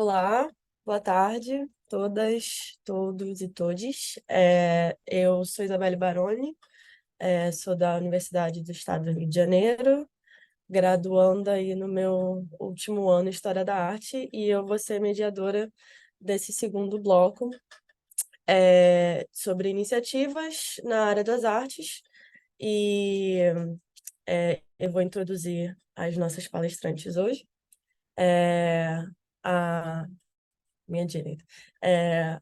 Olá, boa tarde, todas, todos e todes. Eu sou Isabelle Baroni, sou da Universidade do Estado do Rio de Janeiro, graduanda aí no meu último ano em História da Arte, e eu vou ser mediadora desse segundo bloco, sobre iniciativas na área das artes, e eu vou introduzir as nossas palestrantes hoje. A minha direita.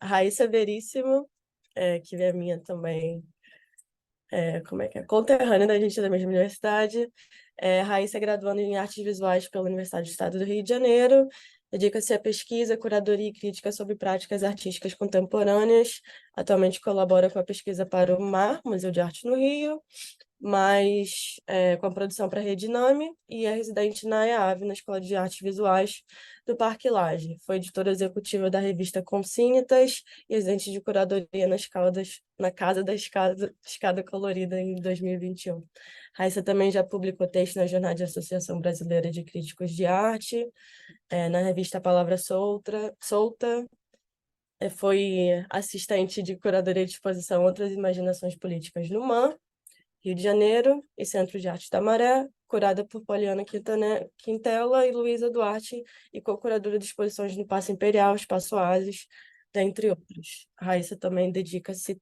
Raíssa Veríssimo, que é minha também, como é que é? Conterrânea da gente da mesma universidade. Raíssa é graduando em Artes Visuais pela Universidade do Estado do Rio de Janeiro. Dedica-se à pesquisa, curadoria e crítica sobre práticas artísticas contemporâneas. Atualmente colabora com a pesquisa para o MAR, Museu de Arte no Rio, mas com a produção para a Rede Nami, e é residente na EAV, na Escola de Artes Visuais do Parque Lage. Foi editora executiva da revista Consígnitas e residente de curadoria na Casa da Escada Colorida em 2021. Raíssa também já publicou texto na Jornada de Associação Brasileira de Críticos de Arte, na revista Palavra Solta. Foi assistente de curadoria de exposição Outras Imaginações Políticas no MAN, Rio de Janeiro, e Centro de Arte da Maré, curada por Poliana Quintela e Luísa Duarte, e co-curadora de exposições no Paço Imperial, Espaço Oasis, dentre outros. A Raíssa também dedica-se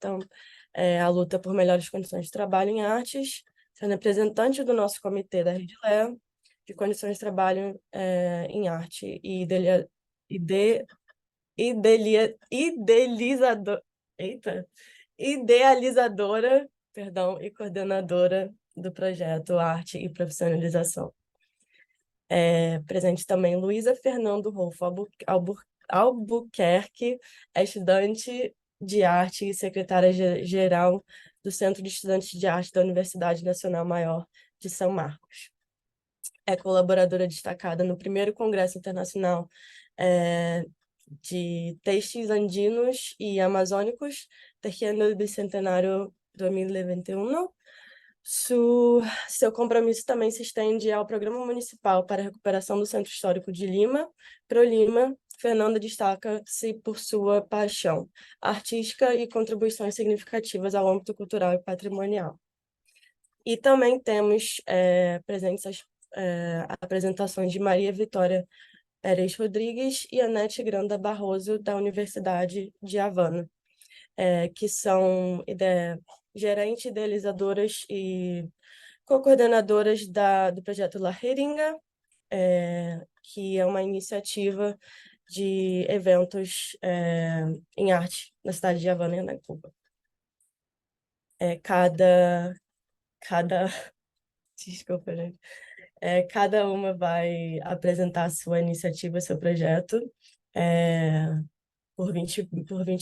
à luta por melhores condições de trabalho em artes, sendo representante do nosso comitê da Rede Lé, de condições de trabalho em arte, e idealizador, eita, idealizadora, perdão, e coordenadora do projeto Arte e Profissionalização. Presente também Luísa Fernando Rolfo Albuquerque, é estudante de arte e secretária-geral do Centro de Estudantes de Arte da Universidade Nacional Maior de São Marcos. É colaboradora destacada no primeiro Congresso Internacional de Textos Andinos e Amazônicos, Tejiendo Bicentenário 2021. Seu compromisso também se estende ao Programa Municipal para a Recuperação do Centro Histórico de Lima, ProLima. Fernanda destaca-se por sua paixão artística e contribuições significativas ao âmbito cultural e patrimonial. E também temos presentes as apresentações de Maria Vitória Pérez Rodrigues e Anete Granda Barroso, da Universidade de Havana, que são gerentes, idealizadoras e co-coordenadoras do projeto La Jeringa, que é uma iniciativa de eventos em arte na cidade de Havana, na Cuba. Cada, desculpa, gente. Cada uma vai apresentar a sua iniciativa, seu projeto, é, por vinte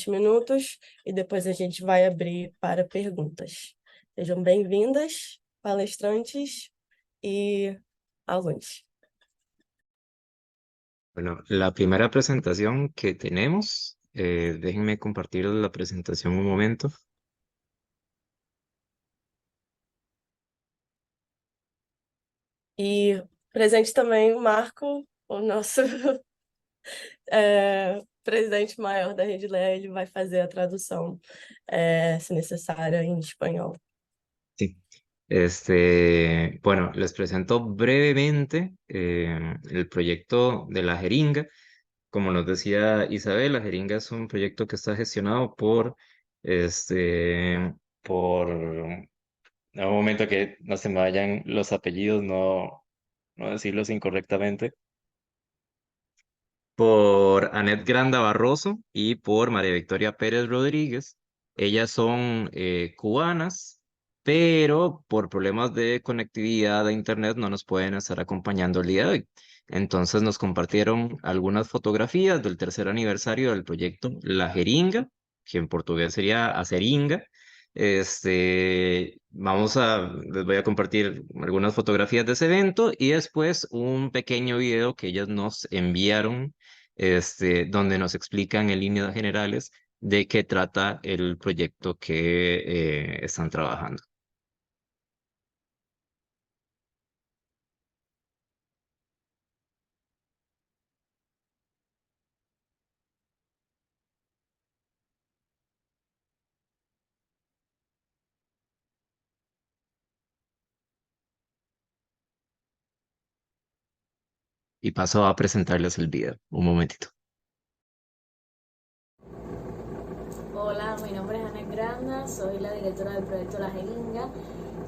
minutos, e depois a gente vai abrir para perguntas. Sejam bem-vindas, palestrantes e alunos. Bueno, la primera presentación que tenemos, déjenme compartir la presentación un momento. E presente também o Marco, o nosso presidente maior da Rede Lé. Ele vai fazer a tradução, se necessária, em espanhol. Sí. Bueno, les presento brevemente el proyecto de la jeringa. Como nos decía Isabel, la jeringa es un proyecto que está gestionado por, un momento que no se me vayan los apellidos, no decirlos incorrectamente, por Anet Granda Barroso y por María Victoria Pérez Rodríguez. Ellas son cubanas, pero por problemas de conectividad de internet no nos pueden estar acompañando el día de hoy. Entonces nos compartieron algunas fotografías del tercer aniversario del proyecto La Jeringa, que en portugués sería Aceringa. Les voy a compartir algunas fotografías de ese evento y después un pequeño video que ellas nos enviaron, donde nos explican en líneas generales de qué trata el proyecto que están trabajando. y paso a presentarles el video. Un momentito. Hola, mi nombre es Ana Granda, soy la directora del proyecto La Jeringa.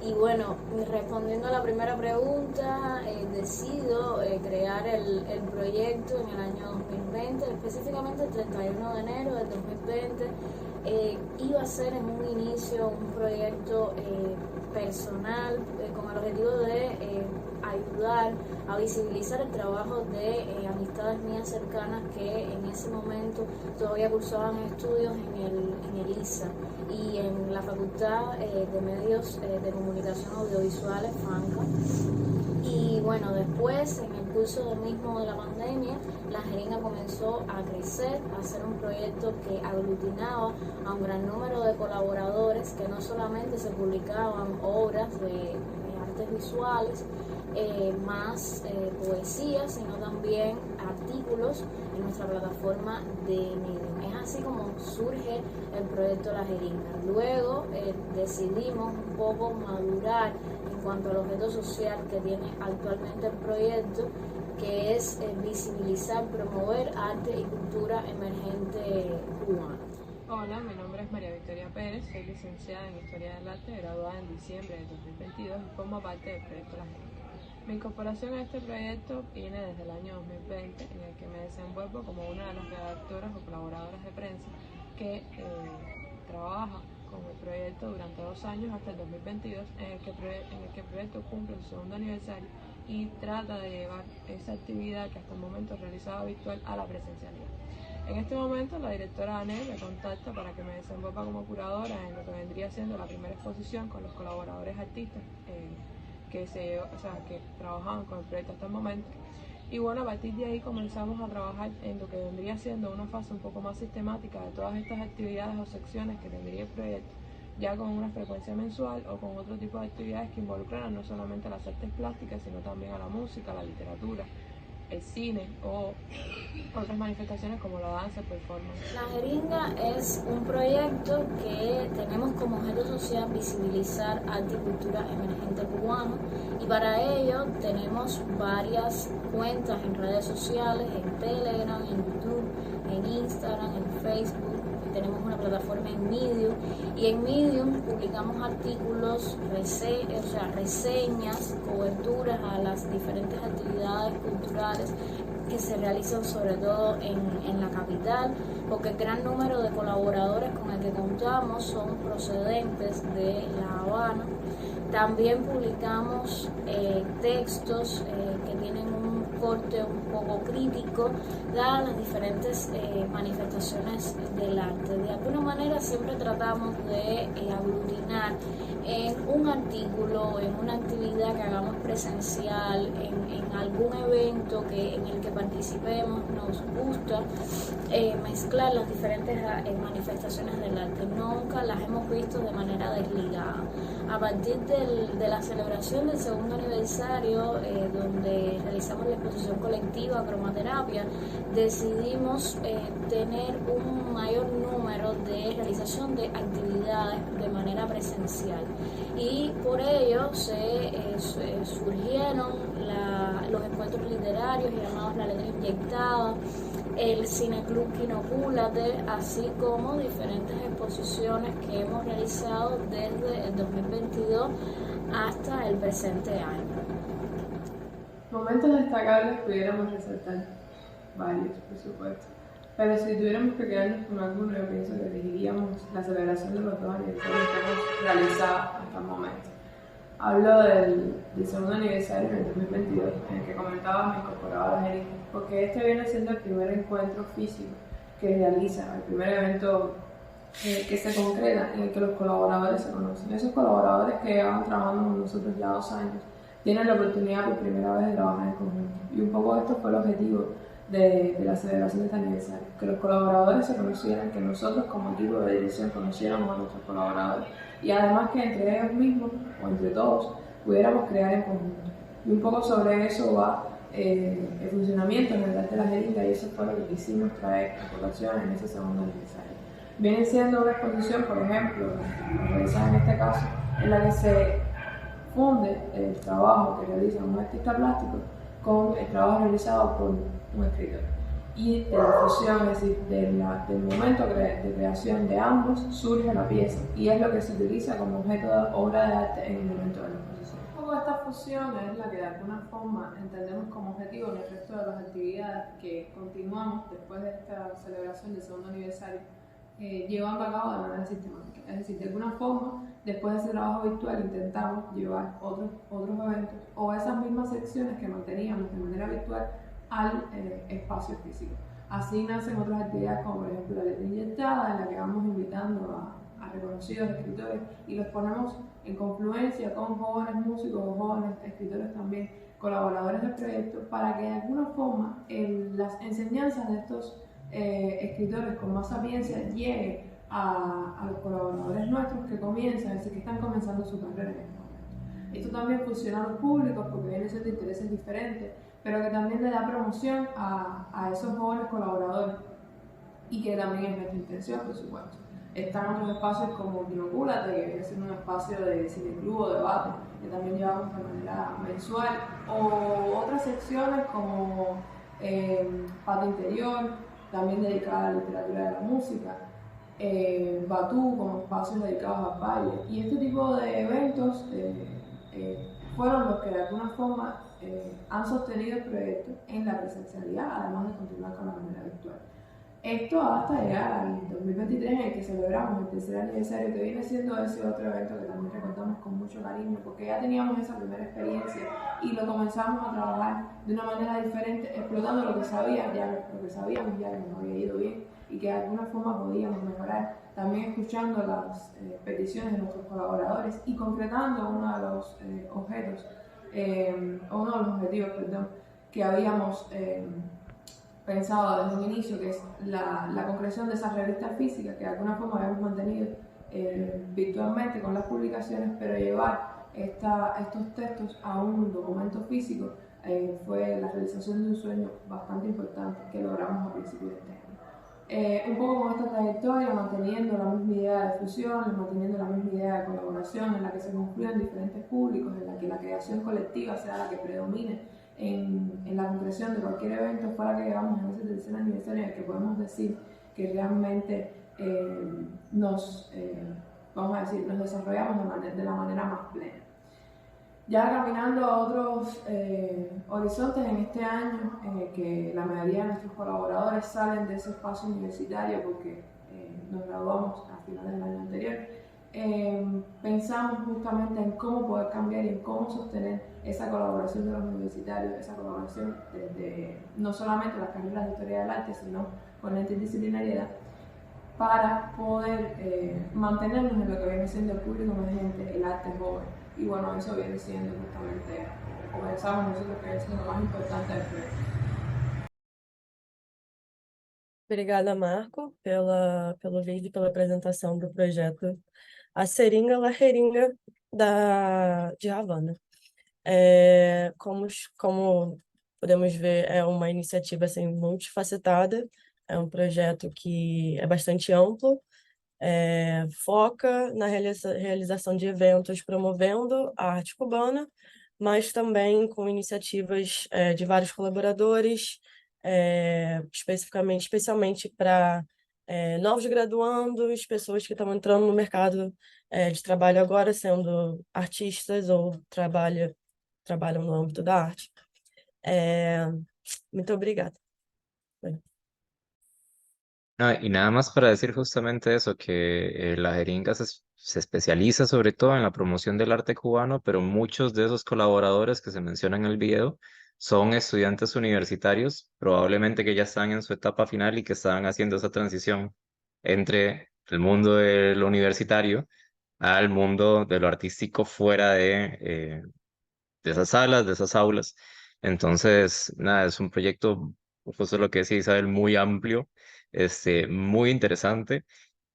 Y bueno, respondiendo a la primera pregunta, decido crear el proyecto en el año 2020, específicamente el 31 de enero del 2020. Iba a ser en un inicio un proyecto personal con el objetivo de ayudar a visibilizar el trabajo de amistades mías cercanas que en ese momento todavía cursaban estudios en el ISA y en la Facultad de Medios de Comunicación Audiovisuales, FANCA. Y bueno, después, en el curso mismo de la pandemia, La Jeringa comenzó a crecer, a ser un proyecto que aglutinaba a un gran número de colaboradores, que no solamente se publicaban obras de artes visuales, más poesía, sino también artículos en nuestra plataforma de Medium. Es así como surge el proyecto La Jeringa. Luego decidimos un poco madurar en cuanto al objeto social que tiene actualmente el proyecto, que es visibilizar, promover arte y cultura emergente cubana. Hola, mi nombre es María Victoria Pérez, soy licenciada en Historia del Arte, graduada en diciembre de 2022 y formo parte del proyecto La Jeringa. Mi incorporación a este proyecto viene desde el año 2020, en el que me desenvuelvo como una de las redactoras o colaboradoras de prensa que trabaja con el proyecto durante 2 años hasta el 2022, en el que el proyecto cumple su segundo aniversario y trata de llevar esa actividad que hasta el momento realizaba virtual a la presencialidad. En este momento la directora Anel me contacta para que me desenvuelva como curadora en lo que vendría siendo la primera exposición con los colaboradores artistas que trabajaban con el proyecto hasta el momento. Y bueno, a partir de ahí comenzamos a trabajar en lo que vendría siendo una fase un poco más sistemática de todas estas actividades o secciones que tendría el proyecto, ya con una frecuencia mensual o con otro tipo de actividades que involucran no solamente a las artes plásticas, sino también a la música, a la literatura, el cine o otras manifestaciones como la danza, el performance. La Jeringa es un proyecto que tenemos como objeto social visibilizar arte y cultura emergente cubana, y para ello tenemos varias cuentas en redes sociales, en Telegram, en YouTube, en Instagram, en Facebook. Tenemos una plataforma en Medium, y en Medium publicamos artículos, reseñas, coberturas a las diferentes actividades culturales que se realizan sobre todo en la capital, porque el gran número de colaboradores con el que contamos son procedentes de La Habana. También publicamos textos que tienen un corte un poco crítico, dadas las diferentes manifestaciones del arte. De alguna manera siempre tratamos de aglutinar en un artículo, en una actividad que hagamos presencial, en algún evento en el que participemos. Nos gusta mezclar las diferentes manifestaciones del arte. Nunca las hemos visto de manera desligada. A partir de la celebración del segundo aniversario, donde realizamos la exposición colectiva Cromaterapia, decidimos tener un mayor número de realización de actividades de manera presencial, y por ello surgieron los encuentros literarios llamados La Letra Inyectada, el Cineclub Quinocúlate, así como diferentes exposiciones que hemos realizado desde el 2022 hasta el presente año. Momentos destacables pudiéramos resaltar varios, por supuesto, pero si tuviéramos que quedarnos con alguno, yo pienso que elegiríamos la celebración de los 2 aniversarios que hemos realizado hasta el momento. Hablo del segundo aniversario del 2022, en el que comentaba mi incorporadora Jeringa, porque este viene siendo el primer encuentro físico que realiza, el primer evento que se concreta en el que los colaboradores se conocen. Esos colaboradores que llevan trabajando con nosotros ya 2 años tienen la oportunidad por primera vez de trabajar en conjunto. Y un poco esto fue el objetivo de la celebración de este aniversario, que los colaboradores se conocieran, que nosotros como equipo de dirección conociéramos a nuestros colaboradores, y además que entre ellos mismos o entre todos pudiéramos crear en conjunto. Y un poco sobre eso va el funcionamiento en el arte de La Jeringa, y eso fue lo que quisimos traer a colación en ese segundo aniversario. Viene siendo una exposición, por ejemplo, realizada en este caso, en la que se funde el trabajo que realiza un artista plástico con el trabajo realizado por un escritor. Y de la fusión, es decir, del momento de creación de ambos, surge la pieza y es lo que se utiliza como objeto de obra de arte en el momento de la exposición. Un poco esta fusión es la que de alguna forma entendemos como objetivo en el resto de las actividades que continuamos después de esta celebración del segundo aniversario, llevando a cabo de manera sistemática. Es decir, de alguna forma, después de ese trabajo virtual intentamos llevar otros eventos o esas mismas secciones que manteníamos de manera virtual al espacio físico. Así nacen otras actividades como por ejemplo la letra inyectada, en la que vamos invitando a reconocidos escritores y los ponemos en confluencia con jóvenes músicos o jóvenes escritores también, colaboradores del proyecto, para que de alguna forma las enseñanzas de estos escritores con más sapiencia lleguen a los colaboradores nuestros que comienzan, es decir, que están comenzando su carrera en este momento. Esto también funciona a los públicos porque vienen siendo intereses diferentes, pero que también le da promoción a esos jóvenes colaboradores y que también es nuestra intención, por supuesto. Están otros espacios como Binocúlate, que viene siendo un espacio de cineclub o debate, que también llevamos de manera mensual, o otras secciones como Patio Interior, también dedicada a la literatura de la música, Batú, como espacios dedicados al baile. Y este tipo de eventos fueron los que de alguna forma han sostenido el proyecto en la presencialidad, además de continuar con la manera virtual. Esto hasta llegar al 2023, en el que celebramos el tercer aniversario, que viene siendo ese otro evento que también recordamos con mucho cariño, porque ya teníamos esa primera experiencia y lo comenzamos a trabajar de una manera diferente, explotando lo que sabíamos ya que nos había ido bien y que de alguna forma podíamos mejorar, también escuchando las peticiones de nuestros colaboradores y concretando uno de los objetivos que habíamos pensado desde un inicio, que es la concreción de esas revistas físicas que de alguna forma habíamos mantenido virtualmente con las publicaciones, pero llevar estos textos a un documento físico fue la realización de un sueño bastante importante que logramos a principios de este año. Un poco con esta trayectoria, manteniendo la misma idea de fusión, manteniendo la misma idea de colaboración en la que se confluyen diferentes públicos, en la que la creación colectiva sea la que predomine en la concreción de cualquier evento, fuera que llegamos en ese tercer aniversario en el que podemos decir que realmente nos desarrollamos de la manera más plena. Ya caminando a otros horizontes en este año, en el que la mayoría de nuestros colaboradores salen de ese espacio universitario porque nos graduamos a finales del año anterior, pensamos justamente en cómo poder cambiar y en cómo sostener esa colaboración de los universitarios, esa colaboración desde no solamente las carreras de Historia del Arte, sino con la interdisciplinariedad, para poder mantenernos en lo que viene siendo el público emergente, el arte joven. Y bueno, eso viene siendo justamente, o pensamos nosotros que es lo más importante del proyecto. Obrigada, Marco, pelo vídeo e pela apresentação do projeto A Seringa La Jeringa de Havana. Como podemos ver, é uma iniciativa assim, multifacetada, é um projeto que é bastante amplo, foca na realização de eventos promovendo a arte cubana, mas também com iniciativas de vários colaboradores, especialmente para novos graduandos, pessoas que estão entrando no mercado de trabalho agora, sendo artistas ou trabalham no âmbito da arte. Muito obrigada. Y nada más para decir justamente eso, que la jeringa se especializa sobre todo en la promoción del arte cubano, pero muchos de esos colaboradores que se mencionan en el video son estudiantes universitarios, probablemente que ya están en su etapa final y que están haciendo esa transición entre el mundo de lo universitario al mundo de lo artístico fuera de esas salas, de esas aulas. Entonces, nada, es un proyecto, justo lo que decía Isabel, muy amplio, muy interesante.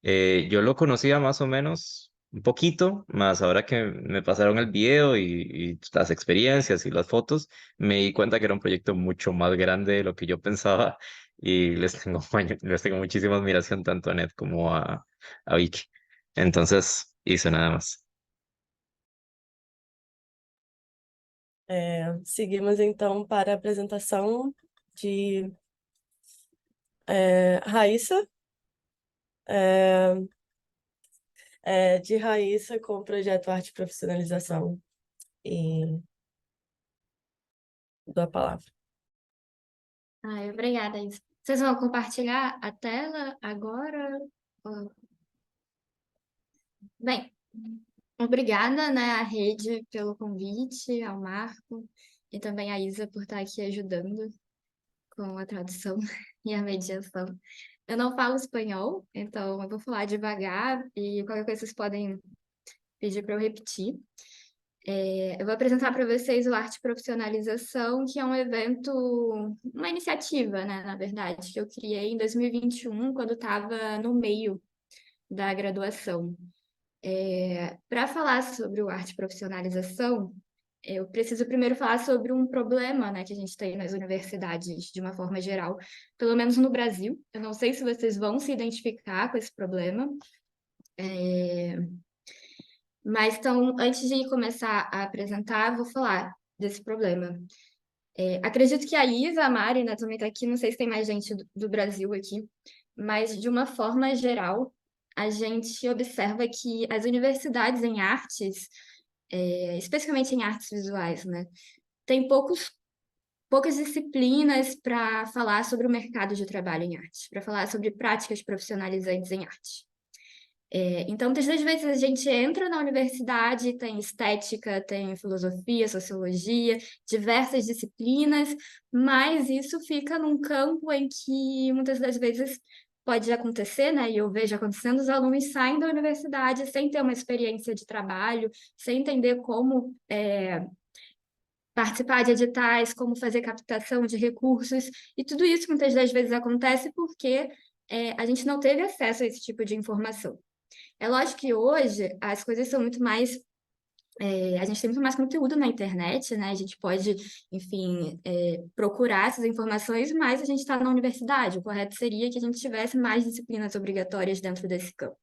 Yo lo conocía más o menos un poquito, más ahora que me pasaron el video y las experiencias y las fotos, me di cuenta que era un proyecto mucho más grande de lo que yo pensaba y les tengo muchísima admiración tanto a Ned como a Vicky. Entonces, hice nada más. Seguimos, então, para a apresentação de Raíssa, com o projeto Arte e Profissionalização. E dou a palavra. Ai, obrigada, Isa. Vocês vão compartilhar a tela agora? Bem, obrigada, né, à rede pelo convite, ao Marco e também à Isa por estar aqui ajudando com a tradução e a mediação. Eu não falo espanhol, então eu vou falar devagar e qualquer coisa vocês podem pedir para eu repetir. Eu vou apresentar para vocês o Arte Profissionalização, que é um evento, uma iniciativa, né, na verdade, que eu criei em 2021, quando estava no meio da graduação. Para falar sobre o Arte Profissionalização, eu preciso primeiro falar sobre um problema, né, que a gente tem nas universidades, de uma forma geral, pelo menos no Brasil. Eu não sei se vocês vão se identificar com esse problema. Mas, então, antes de começar a apresentar, vou falar desse problema. Acredito que a Isa, a Mari, né, também está aqui, não sei se tem mais gente do Brasil aqui, mas, de uma forma geral, a gente observa que as universidades em artes, especificamente em artes visuais, né, tem poucas disciplinas para falar sobre o mercado de trabalho em arte, para falar sobre práticas profissionalizantes em arte. Então, muitas das vezes a gente entra na universidade, tem estética, tem filosofia, sociologia, diversas disciplinas, mas isso fica num campo em que muitas das vezes pode acontecer, né? E eu vejo acontecendo, os alunos saem da universidade sem ter uma experiência de trabalho, sem entender como participar de editais, como fazer captação de recursos, e tudo isso muitas das vezes acontece porque a gente não teve acesso a esse tipo de informação. É lógico que hoje as coisas são muito mais. A gente tem muito mais conteúdo na internet, né? A gente pode, enfim, procurar essas informações, mas a gente está na universidade. O correto seria que a gente tivesse mais disciplinas obrigatórias dentro desse campo.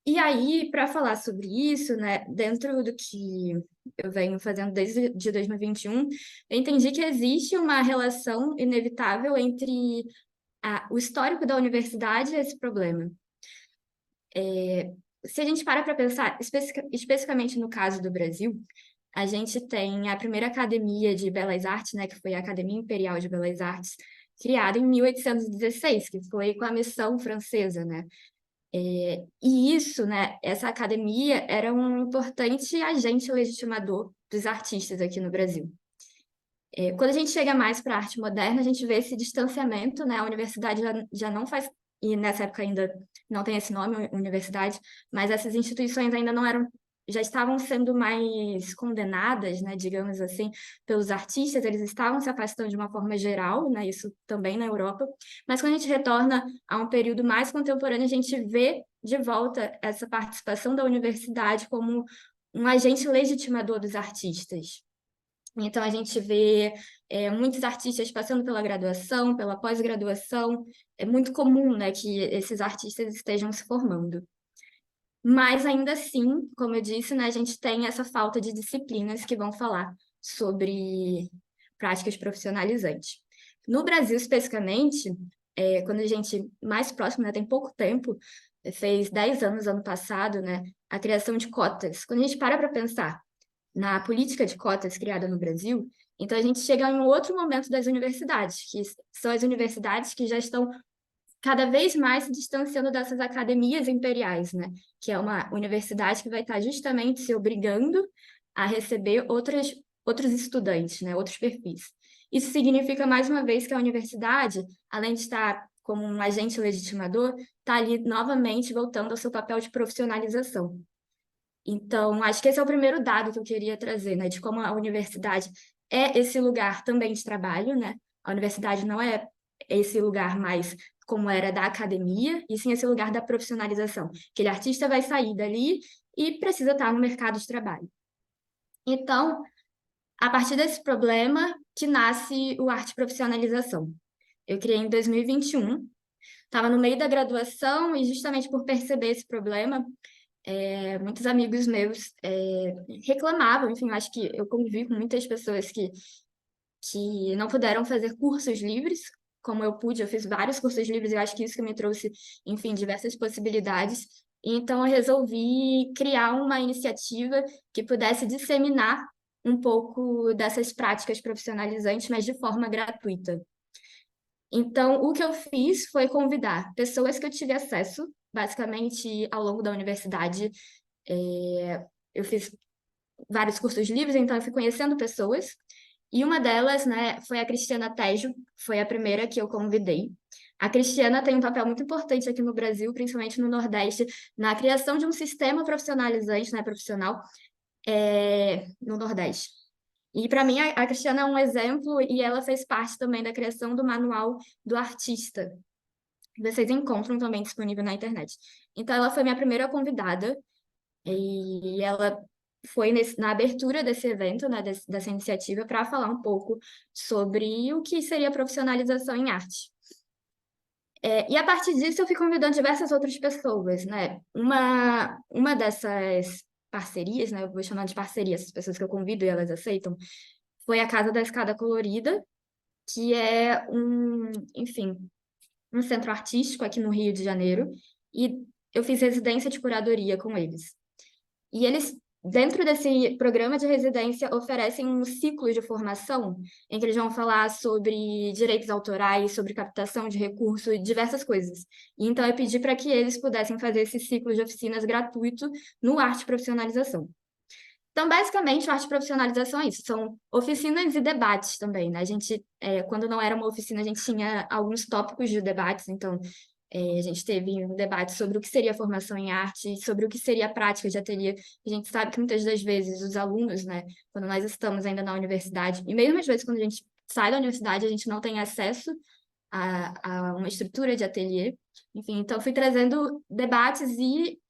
E aí, para falar sobre isso, né, dentro do que eu venho fazendo desde de 2021, eu entendi que existe uma relação inevitável entre o histórico da universidade e esse problema. Se a gente para pensar, especificamente no caso do Brasil, a gente tem a primeira Academia de Belas Artes, né, que foi a Academia Imperial de Belas Artes, criada em 1816, que foi com a missão francesa, né? E isso, né, essa academia era um importante agente legitimador dos artistas aqui no Brasil. Quando a gente chega mais para a arte moderna, a gente vê esse distanciamento, né? A universidade já não faz, e nessa época ainda não tem esse nome, universidade, mas essas instituições ainda não eram, já estavam sendo mais condenadas, né, digamos assim, pelos artistas, eles estavam se afastando de uma forma geral, né, isso também na Europa, mas quando a gente retorna a um período mais contemporâneo, a gente vê de volta essa participação da universidade como um agente legitimador dos artistas. Então, a gente vê muitos artistas passando pela graduação, pela pós-graduação. É muito comum, né, que esses artistas estejam se formando. Mas, ainda assim, como eu disse, né, a gente tem essa falta de disciplinas que vão falar sobre práticas profissionalizantes. No Brasil, especificamente, quando a gente, mais próximo, né, tem pouco tempo, fez 10 anos, ano passado, né, a criação de cotas. Quando a gente para pensar na política de cotas criada no Brasil, então a gente chega em um outro momento das universidades, que são as universidades que já estão cada vez mais se distanciando dessas academias imperiais, né? Que é uma universidade que vai estar justamente se obrigando a receber outros estudantes, né? Outros perfis. Isso significa, mais uma vez, que a universidade, além de estar como um agente legitimador, está ali novamente voltando ao seu papel de profissionalização. Então, acho que esse é o primeiro dado que eu queria trazer, né, de como a universidade é esse lugar também de trabalho, né? A universidade não é esse lugar mais como era da academia, e sim esse lugar da profissionalização. Aquele artista vai sair dali e precisa estar no mercado de trabalho. Então, a partir desse problema que nasce o Arte Profissionalização. Eu criei em 2021, estava no meio da graduação e justamente por perceber esse problema, muitos amigos meus reclamavam, enfim, eu acho que eu convivi com muitas pessoas que não puderam fazer cursos livres, como eu pude, eu fiz vários cursos livres, e eu acho que isso que me trouxe, enfim, diversas possibilidades. Então, eu resolvi criar uma iniciativa que pudesse disseminar um pouco dessas práticas profissionalizantes, mas de forma gratuita. Então, o que eu fiz foi convidar pessoas que eu tive acesso, basicamente ao longo da universidade. Eu fiz vários cursos livres, então eu fui conhecendo pessoas. E uma delas, né, foi a Cristiana Tejo, foi a primeira que eu convidei. A Cristiana tem um papel muito importante aqui no Brasil, principalmente no Nordeste, na criação de um sistema profissionalizante, né, profissional, no Nordeste. E para mim, a Cristiana é um exemplo e ela fez parte também da criação do Manual do Artista. Vocês encontram também disponível na internet. Então, ela foi minha primeira convidada e ela foi na abertura desse evento, né, dessa iniciativa, para falar um pouco sobre o que seria profissionalização em arte. E a partir disso, eu fui convidando diversas outras pessoas, né? Uma dessas parcerias, né? Eu vou chamar de parcerias, as pessoas que eu convido e elas aceitam, foi a Casa da Escada Colorida, que é enfim, um centro artístico aqui no Rio de Janeiro, e eu fiz residência de curadoria com eles. E eles, dentro desse programa de residência, oferecem um ciclo de formação em que eles vão falar sobre direitos autorais, sobre captação de recursos e diversas coisas. E então eu pedi para que eles pudessem fazer esse ciclo de oficinas gratuito no Arte Profissionalização. Então, basicamente, o Arte Profissionalização é isso, são oficinas e debates também, né? A gente, quando não era uma oficina, a gente tinha alguns tópicos de debates, então a gente teve um debate sobre o que seria formação em arte, sobre o que seria a prática de ateliê. A gente sabe que muitas das vezes os alunos, né, quando nós estamos ainda na universidade, e mesmo às vezes quando a gente sai da universidade, a gente não tem acesso a uma estrutura de ateliê. Enfim, então fui trazendo debates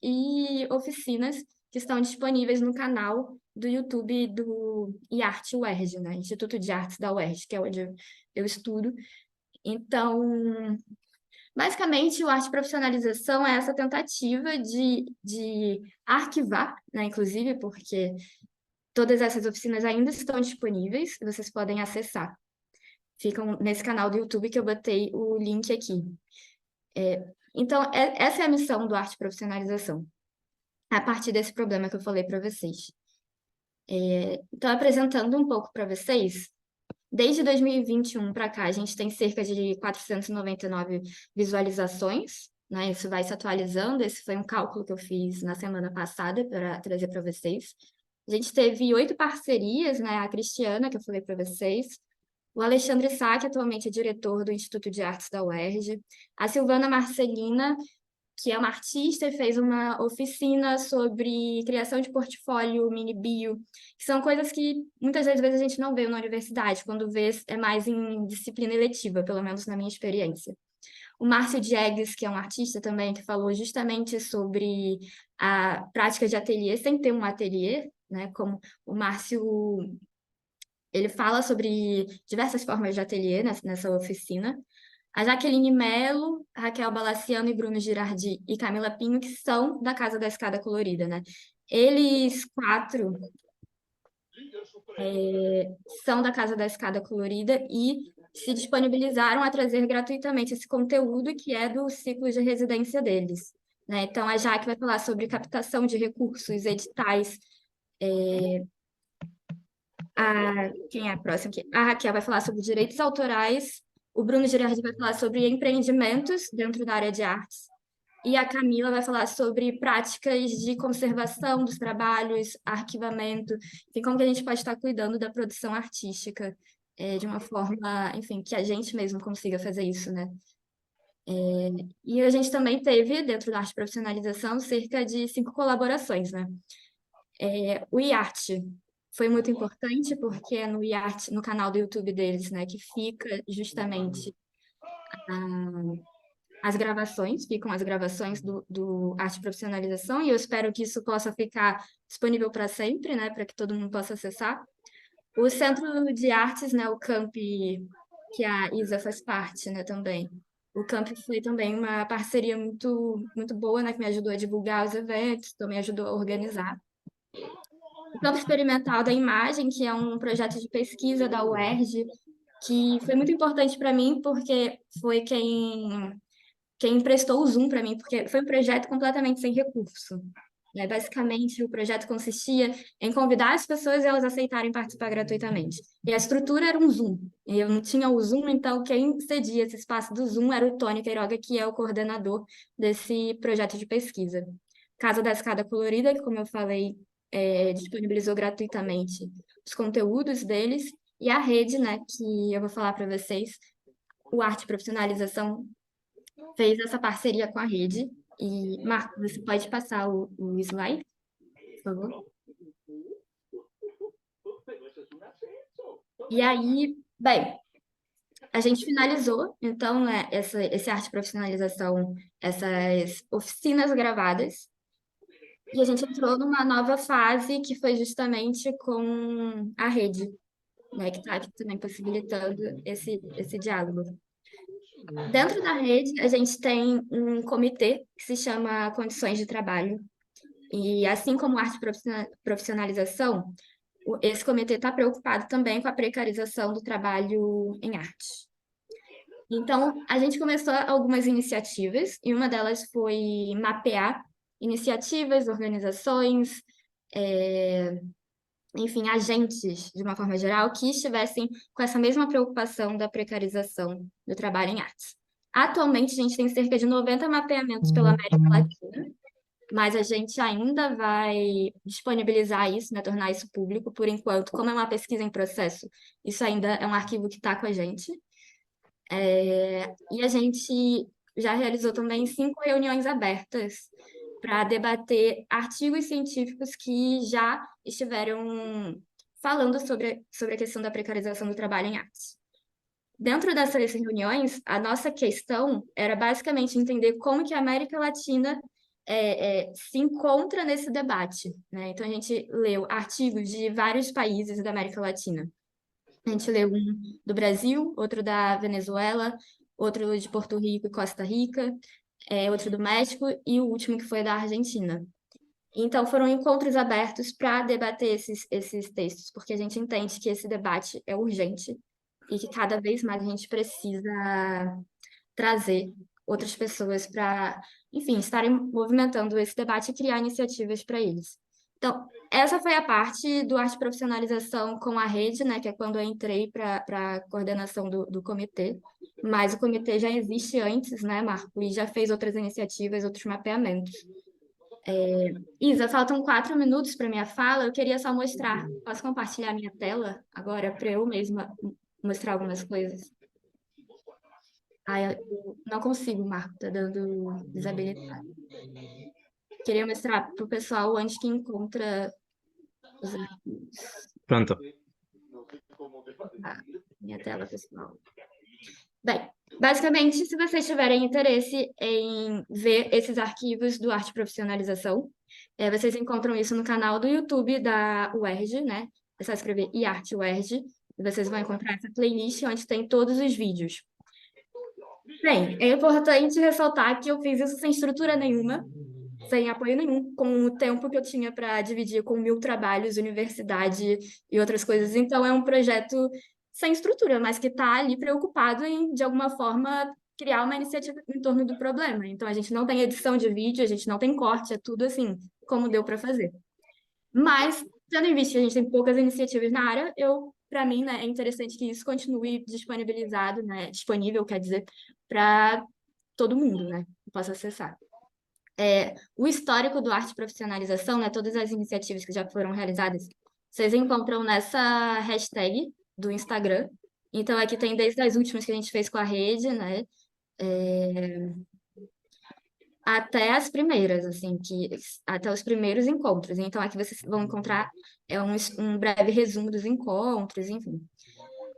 e oficinas que estão disponíveis no canal do YouTube do IART UERJ, né? Instituto de Artes da UERJ, que é onde eu estudo. Então, basicamente, o arte profissionalização é essa tentativa de arquivar, né? Inclusive, porque todas essas oficinas ainda estão disponíveis, vocês podem acessar. Ficam nesse canal do YouTube que eu botei o link aqui. Então, essa é a missão do arte profissionalização, a partir desse problema que eu falei para vocês. Então, apresentando um pouco para vocês, desde 2021 para cá, a gente tem cerca de 499 visualizações, né? Isso vai se atualizando, esse foi um cálculo que eu fiz na semana passada para trazer para vocês. A gente teve 8 parcerias, né? A Cristiana, que eu falei para vocês, o Alexandre Sá, que atualmente é diretor do Instituto de Artes da UERJ, a Silvana Marcelina, que é uma artista e fez uma oficina sobre criação de portfólio, mini bio, que são coisas que muitas das vezes a gente não vê na universidade, quando vê é mais em disciplina eletiva, pelo menos na minha experiência. O Márcio Diegues, que é um artista também, que falou justamente sobre a prática de ateliê sem ter um ateliê, né? Como o Márcio, ele fala sobre diversas formas de ateliê nessa oficina. A Jaqueline Mello, Raquel Balaciano e Bruno Girardi e Camila Pinho, que são da Casa da Escada Colorida, né? Eles 4 são da Casa da Escada Colorida e se disponibilizaram a trazer gratuitamente esse conteúdo que é do ciclo de residência deles, né? Então, a Jaque vai falar sobre captação de recursos, editais. Quem é a próxima aqui? A Raquel vai falar sobre direitos autorais. O Bruno Girardi vai falar sobre empreendimentos dentro da área de artes. E a Camila vai falar sobre práticas de conservação dos trabalhos, arquivamento, enfim, como que a gente pode estar cuidando da produção artística de uma forma, enfim, que a gente mesmo consiga fazer isso, né? E a gente também teve, dentro da arte profissionalização, cerca de 5 colaborações, né? O IART foi muito importante, porque é no IART, no canal do YouTube deles, né, que fica justamente as gravações, ficam as gravações do Arte Profissionalização, e eu espero que isso possa ficar disponível para sempre, né, para que todo mundo possa acessar. O Centro de Artes, né, o Camp, que a Isa faz parte, né, também. O Camp foi também uma parceria muito, muito boa, né, que me ajudou a divulgar os eventos, também ajudou a organizar. O Campo Experimental da Imagem, que é um projeto de pesquisa da UERJ, que foi muito importante para mim, porque foi quem emprestou o Zoom para mim, porque foi um projeto completamente sem recurso. Né? Basicamente, o projeto consistia em convidar as pessoas e elas aceitarem participar gratuitamente. E a estrutura era um Zoom. E eu não tinha o Zoom, então quem cedia esse espaço do Zoom era o Tony Queiroga, que é o coordenador desse projeto de pesquisa. Casa da Escada Colorida, que, como eu falei, disponibilizou gratuitamente os conteúdos deles. E a rede, né, que eu vou falar para vocês, o Arte Profissionalização fez essa parceria com a rede. E, Marco, você pode passar o slide, por favor? E aí, bem, a gente finalizou, então, né, esse arte profissionalização, essas oficinas gravadas, e a gente entrou numa nova fase que foi justamente com a rede, né, que está aqui também possibilitando esse diálogo. Dentro da rede, a gente tem um comitê que se chama Condições de Trabalho. E assim como a arte profissionalização, esse comitê está preocupado também com a precarização do trabalho em arte. Então, a gente começou algumas iniciativas, e uma delas foi mapear iniciativas, organizações, enfim, agentes, de uma forma geral, que estivessem com essa mesma preocupação da precarização do trabalho em artes. Atualmente, a gente tem cerca de 90 mapeamentos pela América Latina, mas a gente ainda vai disponibilizar isso, né, tornar isso público, por enquanto, como é uma pesquisa em processo, isso ainda é um arquivo que está com a gente. E a gente já realizou também 5 reuniões abertas para debater artigos científicos que já estiveram falando sobre a questão da precarização do trabalho em artes. Dentro dessas reuniões, a nossa questão era basicamente entender como que a América Latina se encontra nesse debate, né? Então, a gente leu artigos de vários países da América Latina. A gente leu um do Brasil, outro da Venezuela, outro de Porto Rico e Costa Rica, outro do México e o último que foi da Argentina. Então, foram encontros abertos para debater esses textos, porque a gente entende que esse debate é urgente e que cada vez mais a gente precisa trazer outras pessoas para, enfim, estarem movimentando esse debate e criar iniciativas para eles. Então, essa foi a parte do arte profissionalização com a rede, né, que é quando eu entrei para a coordenação do comitê, mas o comitê já existe antes, né, Marco, e já fez outras iniciativas, outros mapeamentos. Isa, faltam 4 minutos para minha fala, eu queria só mostrar, posso compartilhar minha tela agora para eu mesma mostrar algumas coisas? Eu não consigo, Marco, tá dando desabilitado. Queria mostrar para o pessoal onde que encontra os arquivos. Pronto. Minha tela, pessoal. Bem, basicamente, se vocês tiverem interesse em ver esses arquivos do Arte Profissionalização, vocês encontram isso no canal do YouTube da UERJ, né? É só escrever iarte UERJ, e vocês vão encontrar essa playlist onde tem todos os vídeos. Bem, é importante ressaltar que eu fiz isso sem estrutura nenhuma, sem apoio nenhum, com o tempo que eu tinha para dividir com 1000 trabalhos, universidade e outras coisas. Então, é um projeto sem estrutura, mas que está ali preocupado em, de alguma forma, criar uma iniciativa em torno do problema. Então, a gente não tem edição de vídeo, a gente não tem corte, é tudo assim, como deu para fazer. Mas, tendo em vista que a gente tem poucas iniciativas na área, para mim, né, é interessante que isso continue disponibilizado, né, disponível, quer dizer, para todo mundo, né, que possa acessar. O histórico do arte profissionalização, né, todas as iniciativas que já foram realizadas, vocês encontram nessa hashtag do Instagram. Então, aqui tem desde as últimas que a gente fez com a rede, né, até as primeiras, assim, até os primeiros encontros. Então, aqui vocês vão encontrar um breve resumo dos encontros, enfim.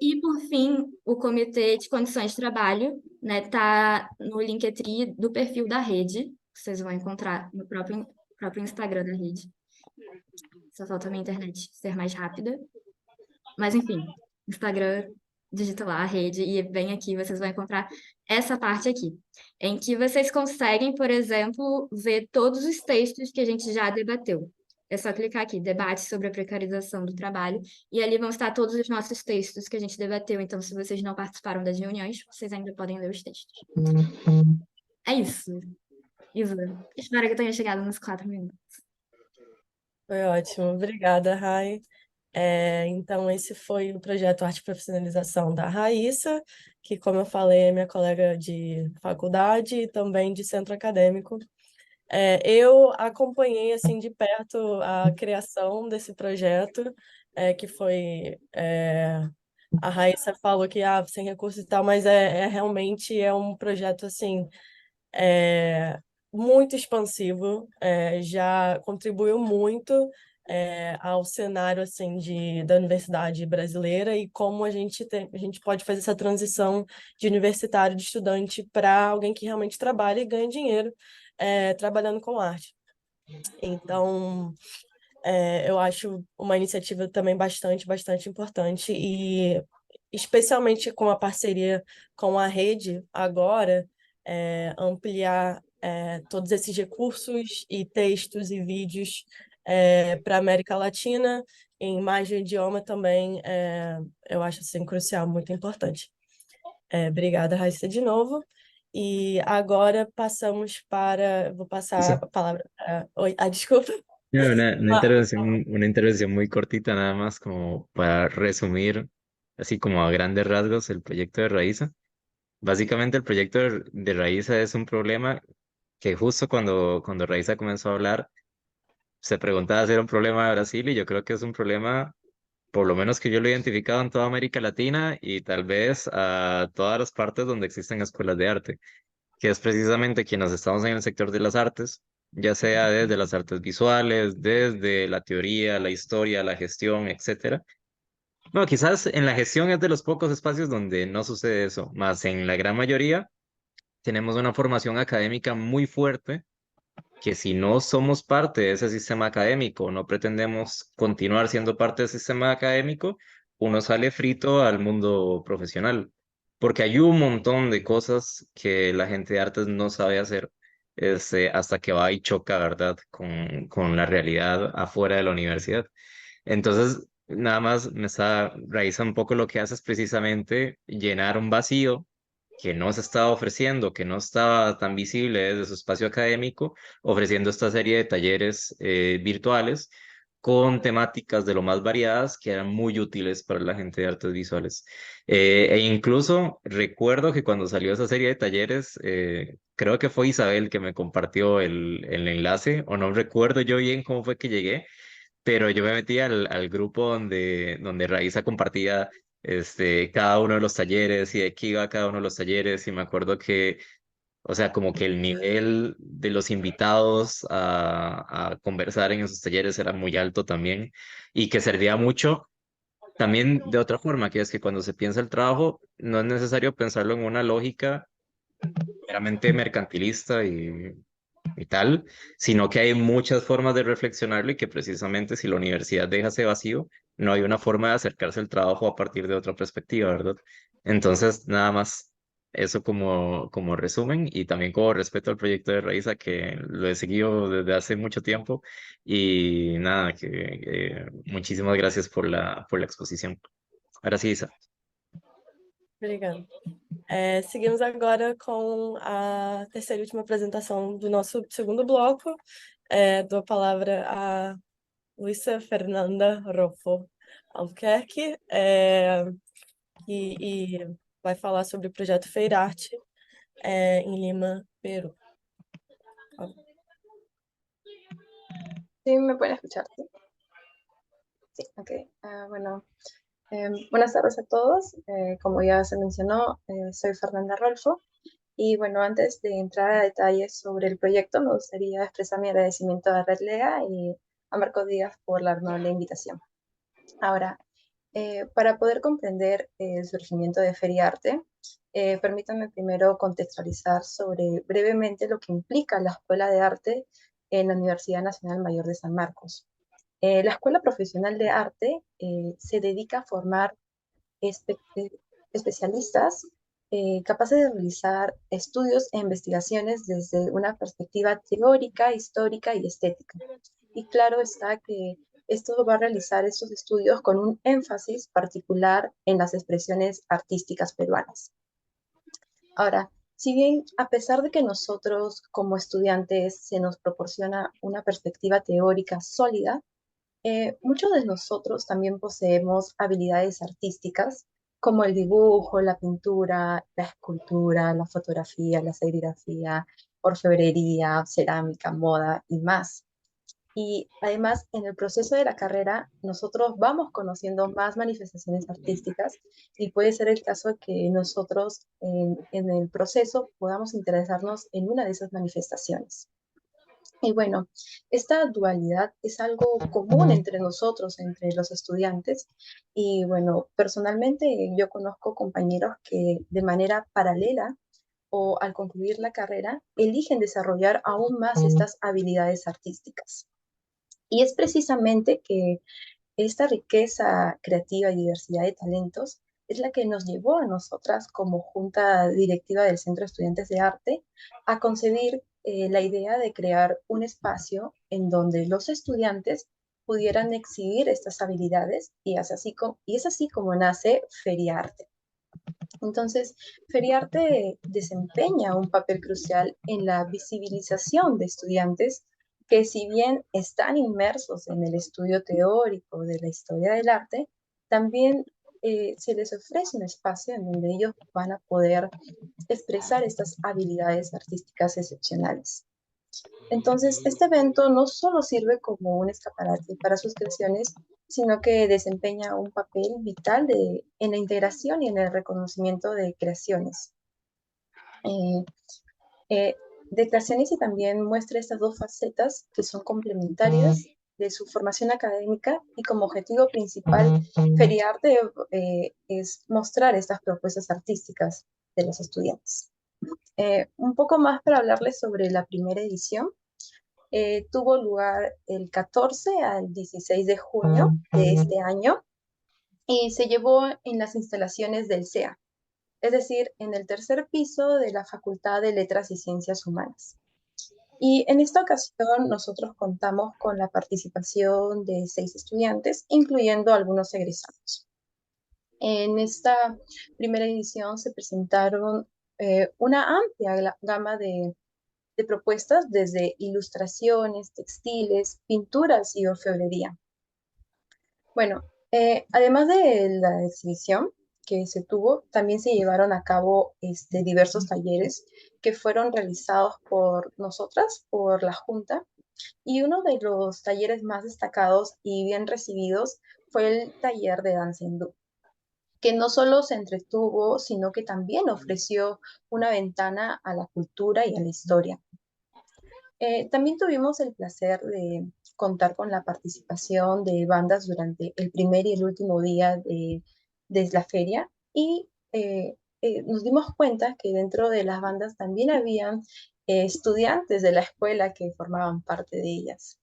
E, por fim, o Comitê de Condições de Trabalho, né, tá no Linktree do perfil da rede, que vocês vão encontrar no próprio Instagram da rede. Só falta a minha internet ser mais rápida. Mas, enfim, Instagram digita lá a rede e vem aqui, vocês vão encontrar essa parte aqui, em que vocês conseguem, por exemplo, ver todos os textos que a gente já debateu. É só clicar aqui, debate sobre a precarização do trabalho, e ali vão estar todos os nossos textos que a gente debateu. Então, se vocês não participaram das reuniões, vocês ainda podem ler os textos. É isso, Isa. Espero que eu tenha chegado nos 4 minutos. Foi ótimo. Obrigada, Rai. Então, esse foi o projeto Arte e Profissionalização da Raíssa, que, como eu falei, é minha colega de faculdade e também de centro acadêmico. Eu acompanhei, assim, de perto a criação desse projeto, que foi... a Raíssa falou que, sem recursos e tal, mas realmente é um projeto, assim, é, muito expansivo, já contribuiu muito ao cenário assim da universidade brasileira e como a gente pode fazer essa transição de universitário, de estudante, para alguém que realmente trabalha e ganha dinheiro trabalhando com arte. Então, eu acho uma iniciativa também bastante importante e especialmente com a parceria com a rede agora, ampliar todos esses recursos e textos e vídeos para a América Latina, em mais de um idioma também, eu acho assim, crucial, muito importante. Obrigada, Raíssa, de novo. E agora passamos para... Vou passar Isa. a palavra para... Oi, desculpa. No, Ah, una intervención muy cortita nada más como para resumir, así como a grandes rasgos, el proyecto de Raíza. Básicamente el proyecto de Raíza es un problema que justo cuando Raíza comenzó a hablar, se preguntaba si era un problema de Brasil y yo creo que es un problema, por lo menos que yo lo he identificado en toda América Latina y tal vez a todas las partes donde existen escuelas de arte, que es precisamente quienes estamos en el sector de las artes, ya sea desde las artes visuales, desde la teoría, la historia, la gestión, etcétera. No, quizás en la gestión es de los pocos espacios donde no sucede eso, más en la gran mayoría tenemos una formación académica muy fuerte que si no somos parte de ese sistema académico, no pretendemos continuar siendo parte del sistema académico, uno sale frito al mundo profesional, porque hay un montón de cosas que la gente de artes no sabe hacer hasta que va y choca, ¿verdad?, con la realidad afuera de la universidad. Entonces, nada más me está raíz un poco lo que hace es precisamente llenar un vacío que no se estaba ofreciendo, que no estaba tan visible desde su espacio académico, ofreciendo esta serie de talleres virtuales con temáticas de lo más variadas que eran muy útiles para la gente de artes visuales. E incluso recuerdo que cuando salió esa serie de talleres, creo que fue Isabel que me compartió el enlace, o no recuerdo yo bien cómo fue que llegué, pero yo me metí al grupo donde Raiza compartía cada uno de los talleres y de qué iba cada uno de los talleres y me acuerdo que, o sea, como que el nivel de los invitados a conversar en esos talleres era muy alto también y que servía mucho también de otra forma, que es que cuando se piensa el trabajo no es necesario pensarlo en una lógica meramente mercantilista y tal, sino que hay muchas formas de reflexionarlo y que precisamente si la universidad deja ese vacío, no hay una forma de acercarse al trabajo a partir de otra perspectiva, ¿verdad? Entonces, nada más eso como resumen y también como respeto al proyecto de Raiza, que lo he seguido desde hace mucho tiempo y nada, que muchísimas gracias por la exposición. Ahora sí, Isa. obrigada. Seguimos agora com a terceira e última apresentação do nosso segundo bloco. Dou a palavra a Luísa Fernanda Roffo Albuquerque, e vai falar sobre o projeto Feirarte em Lima, Peru. ¿Sí me pueden escuchar? Sí, sí, ok. Bueno, buenas tardes a todos. Como ya se mencionó, soy Fernanda Rolfo. Y bueno, antes de entrar a detalles sobre el proyecto, me gustaría expresar mi agradecimiento a Red Lea y a Marco Díaz por la amable invitación. Ahora, para poder comprender el surgimiento de Feriarte, permítanme primero contextualizar brevemente lo que implica la Escuela de Arte en la Universidad Nacional Mayor de San Marcos. La Escuela Profesional de Arte se dedica a formar especialistas capaces de realizar estudios e investigaciones desde una perspectiva teórica, histórica y estética. Y claro está que esto va a realizar estos estudios con un énfasis particular en las expresiones artísticas peruanas. Ahora, si bien a pesar de que nosotros como estudiantes se nos proporciona una perspectiva teórica sólida, muchos de nosotros también poseemos habilidades artísticas como el dibujo, la pintura, la escultura, la fotografía, la serigrafía, orfebrería, cerámica, moda y más. Y además, en el proceso de la carrera, nosotros vamos conociendo más manifestaciones artísticas y puede ser el caso que nosotros en el proceso podamos interesarnos en una de esas manifestaciones. Y bueno, esta dualidad es algo común entre nosotros, entre los estudiantes. Y bueno, personalmente yo conozco compañeros que de manera paralela o al concluir la carrera eligen desarrollar aún más estas habilidades artísticas. Y es precisamente que esta riqueza creativa y diversidad de talentos es la que nos llevó a nosotras como junta directiva del Centro de Estudiantes de Arte a concebir la idea de crear un espacio en donde los estudiantes pudieran exhibir estas habilidades y es así como nace Feriarte. Entonces, Feriarte desempeña un papel crucial en la visibilización de estudiantes que si bien están inmersos en el estudio teórico de la historia del arte, también se les ofrece un espacio en donde ellos van a poder expresar estas habilidades artísticas excepcionales. Entonces, este evento no solo sirve como un escaparate para sus creaciones, sino que desempeña un papel vital en la integración y en el reconocimiento de creaciones. Eh, eh, de creaciones y también muestra estas dos facetas que son complementarias de su formación académica y como objetivo principal, Feriarte es mostrar estas propuestas artísticas de los estudiantes. Un poco más para hablarles sobre la primera edición. Tuvo lugar el 14 al 16 de junio de este año y se llevó en las instalaciones del CEA, es decir, en el tercer piso de la Facultad de Letras y Ciencias Humanas. Y en esta ocasión nosotros contamos con la participación de 6 estudiantes, incluyendo algunos egresados. En esta primera edición se presentaron una amplia gama de propuestas desde ilustraciones, textiles, pinturas y orfebrería. Bueno, además de la exhibición que se tuvo, también se llevaron a cabo diversos talleres que fueron realizados por nosotras, por la Junta, y uno de los talleres más destacados y bien recibidos fue el taller de danza hindú, que no solo se entretuvo, sino que también ofreció una ventana a la cultura y a la historia. También tuvimos el placer de contar con la participación de bandas durante el primer y el último día de la feria y nos dimos cuenta que dentro de las bandas también habían estudiantes de la escuela que formaban parte de ellas.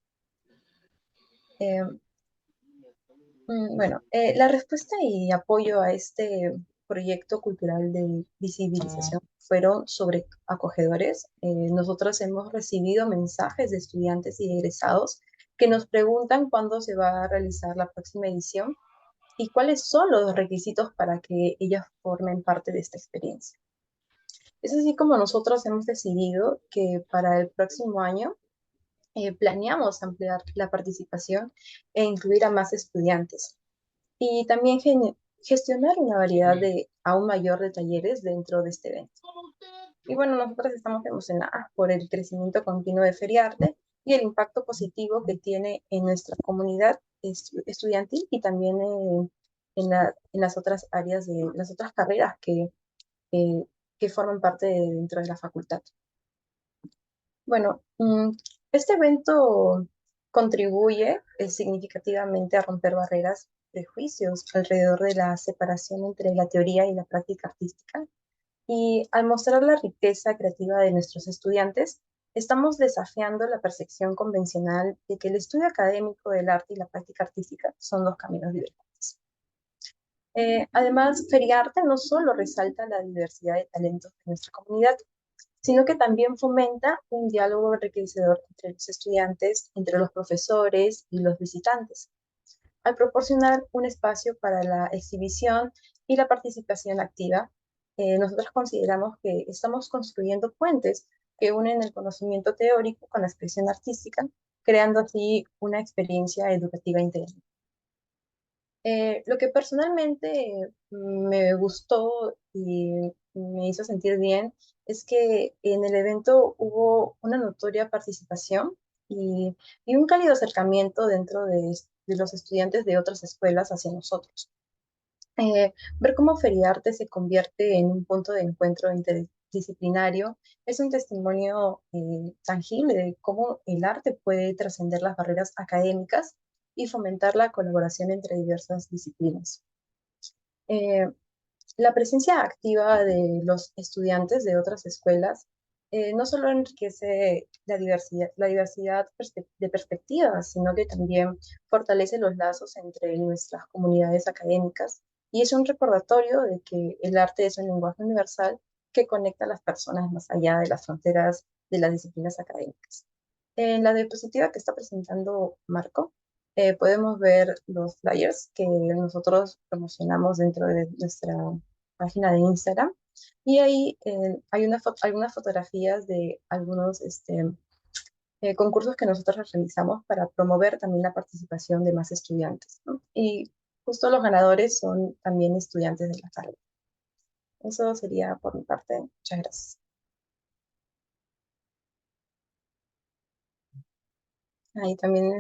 Bueno, la respuesta y apoyo a este proyecto cultural de visibilización fueron sobre acogedores. Nosotros hemos recibido mensajes de estudiantes y egresados que nos preguntan cuándo se va a realizar la próxima edición y cuáles son los requisitos para que ellas formen parte de esta experiencia. Es así como nosotros hemos decidido que para el próximo año planeamos ampliar la participación e incluir a más estudiantes y también gestionar una variedad de aún mayor de talleres dentro de este evento. Y bueno, nosotros estamos emocionadas por el crecimiento continuo de Feriarte y el impacto positivo que tiene en nuestra comunidad estudiantil y también en las otras áreas de las otras carreras que forman parte dentro de la facultad. Bueno, este evento contribuye significativamente a romper barreras, prejuicios alrededor de la separación entre la teoría y la práctica artística. Y al mostrar la riqueza creativa de nuestros estudiantes, estamos desafiando la percepción convencional de que el estudio académico del arte y la práctica artística son dos caminos diferentes. Además, Feriarte no solo resalta la diversidad de talentos de nuestra comunidad, sino que también fomenta un diálogo enriquecedor entre los estudiantes, entre los profesores y los visitantes, al proporcionar un espacio para la exhibición y la participación activa. Nosotros consideramos que estamos construyendo puentes que unen el conocimiento teórico con la expresión artística, creando así una experiencia educativa integral. Lo que personalmente me gustó y me hizo sentir bien es que en el evento hubo una notoria participación y, y un cálido acercamiento dentro de los estudiantes de otras escuelas hacia nosotros. Ver cómo Feriarte se convierte en un punto de encuentro interdisciplinario es un testimonio tangible de cómo el arte puede trascender las barreras académicas y fomentar la colaboración entre diversas disciplinas. Eh, la presencia activa de los estudiantes de otras escuelas no solo enriquece la diversidad de perspectivas, sino que también fortalece los lazos entre nuestras comunidades académicas y es un recordatorio de que el arte es un lenguaje universal que conecta a las personas más allá de las fronteras de las disciplinas académicas. En la diapositiva que está presentando Marco, podemos ver los flyers que nosotros promocionamos dentro de nuestra página de Instagram. Y ahí hay algunas fotografías de algunos concursos que nosotros realizamos para promover también la participación de más estudiantes, ¿no? Y justo los ganadores son también estudiantes de la carrera. Eso sería por mi parte. Muchas gracias. Ahí también,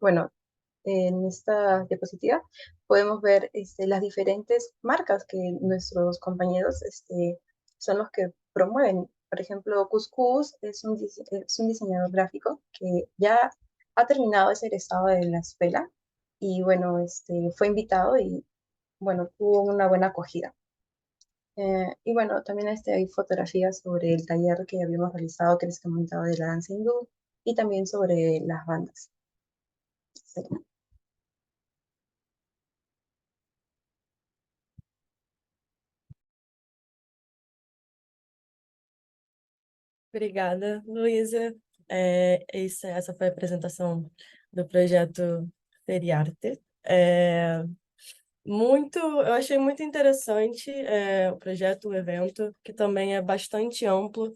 bueno, en esta diapositiva podemos ver las diferentes marcas que nuestros compañeros son los que promueven. Por ejemplo, Cuscus es un diseñador gráfico que ya ha terminado, es egresado de la escuela y bueno, fue invitado y bueno, tuvo una buena acogida. Y bueno, también hay fotografías sobre el taller que habíamos realizado que les comentaba de la danza hindú y también sobre las bandas. Sí. Obrigada, Luísa. Essa foi a apresentação do projeto Feriarte. Eu achei muito interessante o projeto, o evento, que também é bastante amplo.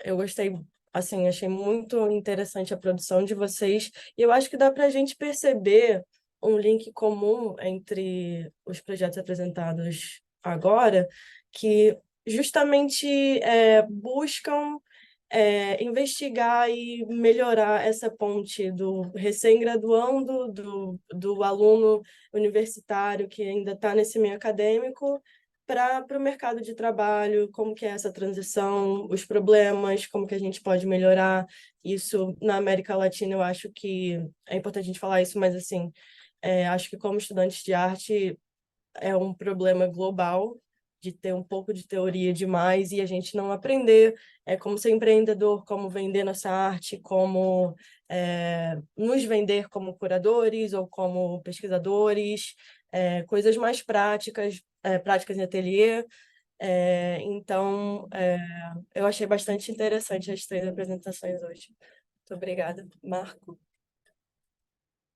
Eu gostei, assim, achei muito interessante a produção de vocês, e eu acho que dá para a gente perceber um link comum entre os projetos apresentados agora, que justamente buscam investigar e melhorar essa ponte do recém-graduando, do aluno universitário que ainda está nesse meio acadêmico, para o mercado de trabalho, como que é essa transição, os problemas, como que a gente pode melhorar isso na América Latina. Eu acho que é importante a gente falar isso, mas assim, acho que como estudantes de arte é um problema global de ter um pouco de teoria demais e a gente não aprender como ser empreendedor, como vender nossa arte, como nos vender como curadores ou como pesquisadores, coisas mais práticas, práticas em ateliê. Então, eu achei bastante interessante as 3 apresentações hoje. Muito obrigada. Marco?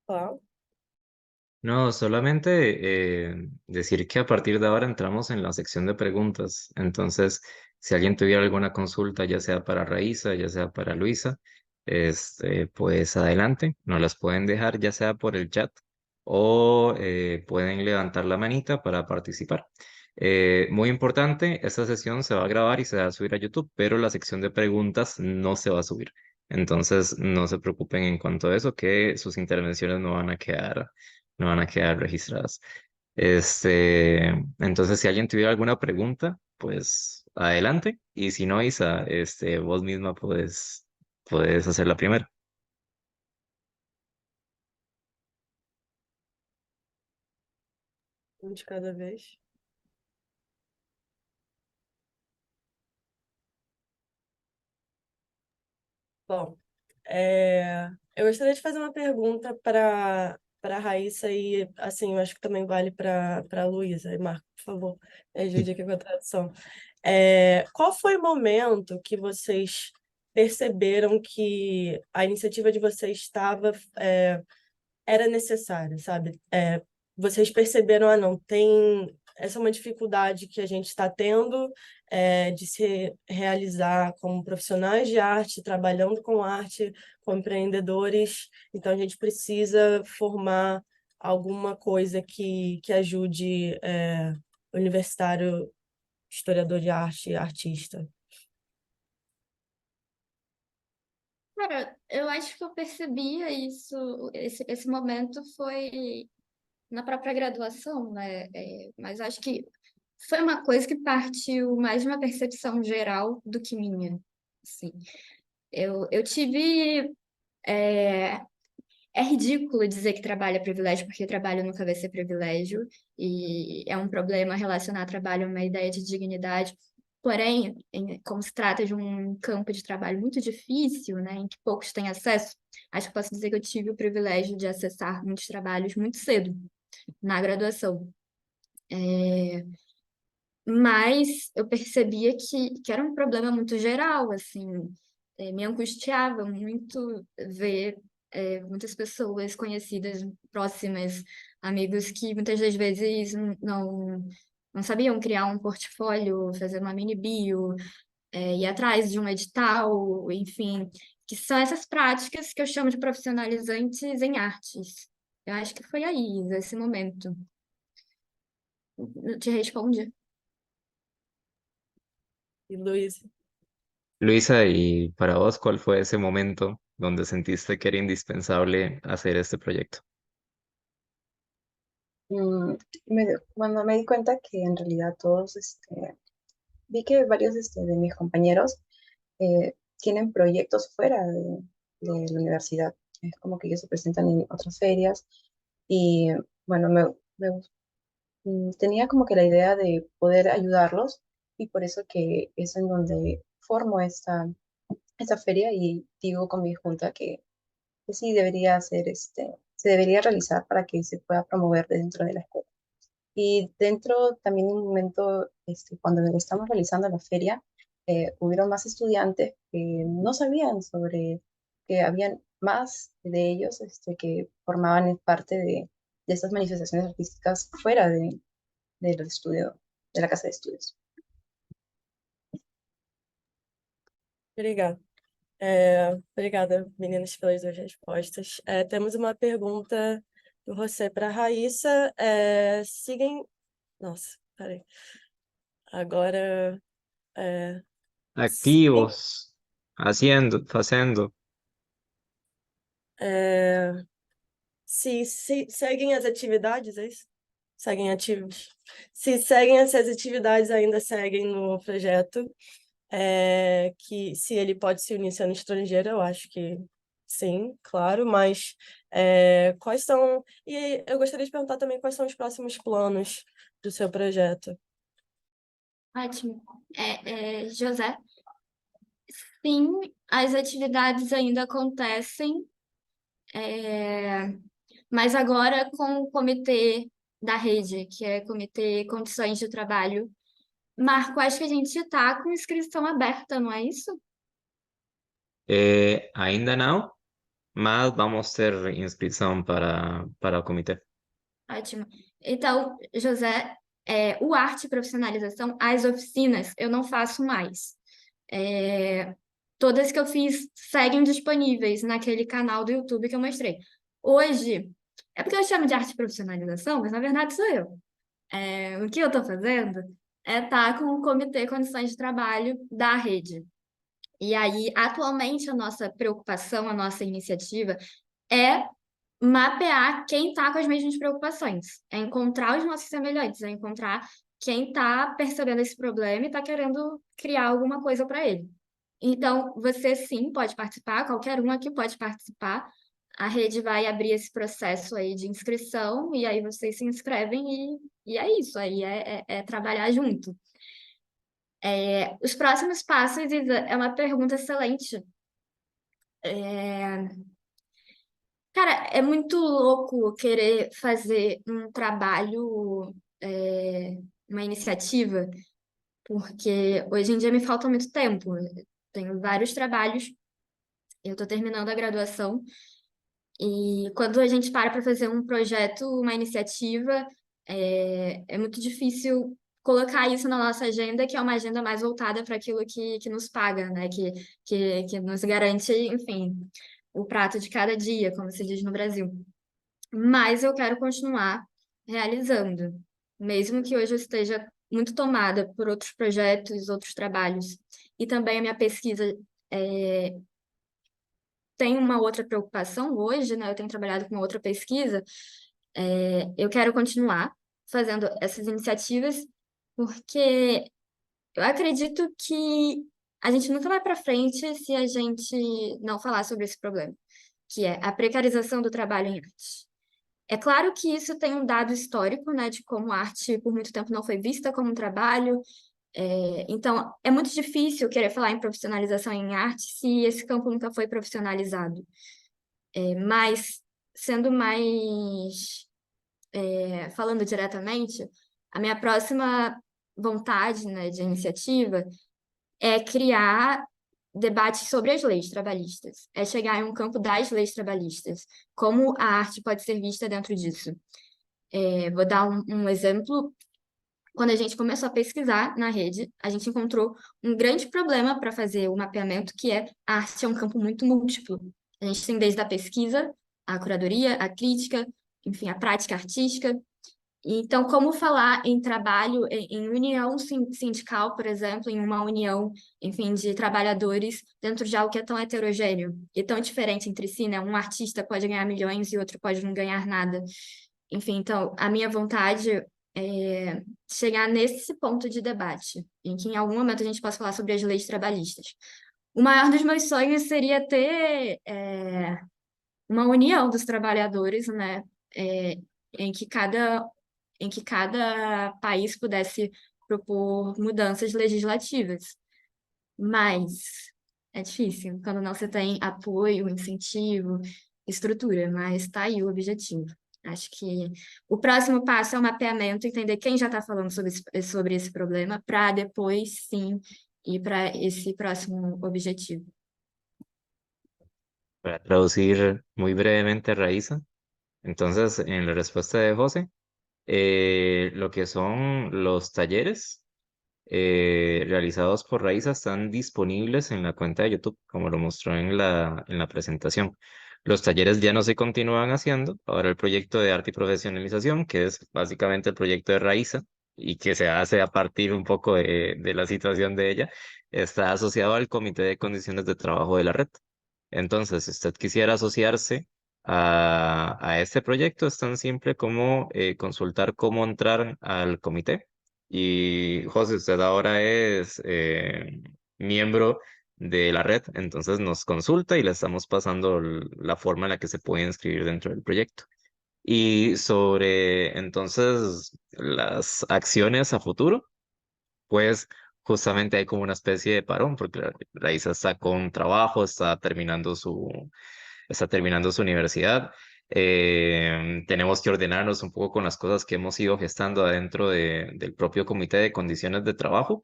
Claro. No, solamente decir que a partir de ahora entramos en la sección de preguntas. Entonces, si alguien tuviera alguna consulta, ya sea para Raíza, ya sea para Luisa, pues adelante, nos las pueden dejar ya sea por el chat o pueden levantar la manita para participar. Muy importante, esta sesión se va a grabar y se va a subir a YouTube, pero la sección de preguntas no se va a subir. Entonces, no se preocupen en cuanto a eso, que sus intervenciones no van a quedar registradas. Entonces, si alguien tuviera alguna pregunta, pues adelante. Y si no, Isa, vos misma puedes hacer la primera. Um de cada vez. Bom, eu gostaria de fazer uma pergunta para para Raíssa e, assim, eu acho que também vale para Luísa. E Marco, por favor, me ajude aqui com a tradução. Qual foi o momento que vocês perceberam que a iniciativa de vocês era necessária, sabe? Vocês perceberam, não, essa é uma dificuldade que a gente está tendo de se realizar como profissionais de arte, trabalhando com arte, como empreendedores, então a gente precisa formar alguma coisa que ajude o universitário, historiador de arte, artista. Cara, eu acho que eu percebia isso, esse momento foi na própria graduação, né? Mas acho que foi uma coisa que partiu mais de uma percepção geral do que minha, assim. Eu tive... É, é ridículo dizer que trabalho é privilégio, porque trabalho nunca vai ser privilégio, e é um problema relacionar trabalho a uma ideia de dignidade. Porém, como se trata de um campo de trabalho muito difícil, né, em que poucos têm acesso, acho que posso dizer que eu tive o privilégio de acessar muitos trabalhos muito cedo, na graduação. Mas eu percebia que era um problema muito geral, assim, me angustiava muito ver muitas pessoas conhecidas, próximas, amigos que muitas das vezes não sabiam criar um portfólio, fazer uma mini bio, ir atrás de um edital, enfim, que são essas práticas que eu chamo de profissionalizantes em artes. Eu acho que foi aí, nesse momento. Eu te respondi. E Luísa? Luisa, ¿y para vos cuál fue ese momento donde sentiste que era indispensable hacer este proyecto? Mm, Cuando me di cuenta que en realidad todos, vi que varios de mis compañeros tienen proyectos fuera de la universidad. Es como que ellos se presentan en otras ferias y bueno, tenía como que la idea de poder ayudarlos y por eso que es en donde formo esta feria y digo con mi junta que sí debería ser, se debería realizar para que se pueda promover dentro de la escuela. Y dentro también en un momento, cuando estamos realizando la feria, hubieron más estudiantes que no sabían sobre que habían más de ellos que formaban parte de estas manifestaciones artísticas fuera del estudio, de la casa de estudios. Obrigada. Obrigada, meninas, pelas duas respostas. Temos uma pergunta do José para a Raíssa. Sigam. Nossa, peraí. Agora. Sigam, Activos, haciendo. se seguem as atividades, é isso? Seguem ativos. Se seguem essas atividades, ainda seguem no projeto. Que se ele pode se unir sendo estrangeiro, eu acho que sim, claro, mas quais são. E eu gostaria de perguntar também quais são os próximos planos do seu projeto. Ótimo. José, sim, as atividades ainda acontecem, mas agora com o comitê da rede, que é o Comitê Condições de Trabalho. Marco, acho que a gente está com inscrição aberta, não é isso? Ainda não, mas vamos ter inscrição para o comitê. Ótimo. Então, José, o arte e profissionalização, as oficinas, eu não faço mais. Todas que eu fiz seguem disponíveis naquele canal do YouTube que eu mostrei. Hoje, é porque eu chamo de arte e profissionalização, mas na verdade sou eu. O que eu estou fazendo é estar com o Comitê Condições de Trabalho da rede. E aí, atualmente, a nossa preocupação, a nossa iniciativa é mapear quem está com as mesmas preocupações, é encontrar os nossos semelhantes, é encontrar quem está percebendo esse problema e está querendo criar alguma coisa para ele. Então, você sim pode participar, qualquer um aqui pode participar. A rede vai abrir esse processo aí de inscrição e aí vocês se inscrevem e é isso, aí é trabalhar junto. Os próximos passos, Isa, é uma pergunta excelente. Cara, é muito louco querer fazer um trabalho, uma iniciativa, porque hoje em dia me falta muito tempo. Eu tenho vários trabalhos, eu estou terminando a graduação, e quando a gente para fazer um projeto, uma iniciativa, é muito difícil colocar isso na nossa agenda, que é uma agenda mais voltada para aquilo que nos paga, né? Que nos garante, enfim, o prato de cada dia, como se diz no Brasil. Mas eu quero continuar realizando, mesmo que hoje eu esteja muito tomada por outros projetos, outros trabalhos. E também a minha pesquisa tem uma outra preocupação hoje, né? Eu tenho trabalhado com uma outra pesquisa. Eu quero continuar fazendo essas iniciativas, porque eu acredito que a gente nunca vai para frente se a gente não falar sobre esse problema, que é a precarização do trabalho em arte. É claro que isso tem um dado histórico, né, de como a arte por muito tempo não foi vista como um trabalho. Então, é muito difícil querer falar em profissionalização em arte se esse campo nunca foi profissionalizado. Mas, sendo mais, falando diretamente, a minha próxima vontade, né, de iniciativa é criar debates sobre as leis trabalhistas, é chegar em um campo das leis trabalhistas, como a arte pode ser vista dentro disso. Vou dar um exemplo. Quando a gente começou a pesquisar na rede, a gente encontrou um grande problema para fazer o mapeamento, que é a arte é um campo muito múltiplo. A gente tem desde a pesquisa, a curadoria, a crítica, enfim, a prática artística. Então, como falar em trabalho, em união sindical, por exemplo, em uma união, enfim, de trabalhadores dentro de algo que é tão heterogêneo e tão diferente entre si, né? Um artista pode ganhar milhões e outro pode não ganhar nada. Enfim, então, a minha vontade é chegar nesse ponto de debate, em que em algum momento a gente possa falar sobre as leis trabalhistas. O maior dos meus sonhos seria ter uma união dos trabalhadores, né? É, em que cada país pudesse propor mudanças legislativas. Mas é difícil quando não se tem apoio, incentivo, estrutura, mas está aí o objetivo. Acho que o próximo passo é o mapeamento, entender quem já está falando sobre esse problema, para depois, sim, ir para esse próximo objetivo. Para traducir muy brevemente, Raíza, entonces en la respuesta de José, lo que son los talleres realizados por Raiza están disponibles en la cuenta de YouTube, como lo mostró en la presentación. Los talleres ya no se continúan haciendo. Ahora el proyecto de arte y profesionalización, que es básicamente el proyecto de Raiza y que se hace a partir un poco de la situación de ella, está asociado al Comité de Condiciones de Trabajo de la Red. Entonces, si usted quisiera asociarse a este proyecto, es tan simple como consultar cómo entrar al comité. Y José, usted ahora es miembro de la red, entonces nos consulta y le estamos pasando la forma en la que se puede inscribir dentro del proyecto. Y sobre entonces las acciones a futuro, pues justamente hay como una especie de parón, porque la Raiza está con trabajo, está terminando su universidad. Tenemos que ordenarnos un poco con las cosas que hemos ido gestando adentro del propio Comité de Condiciones de Trabajo.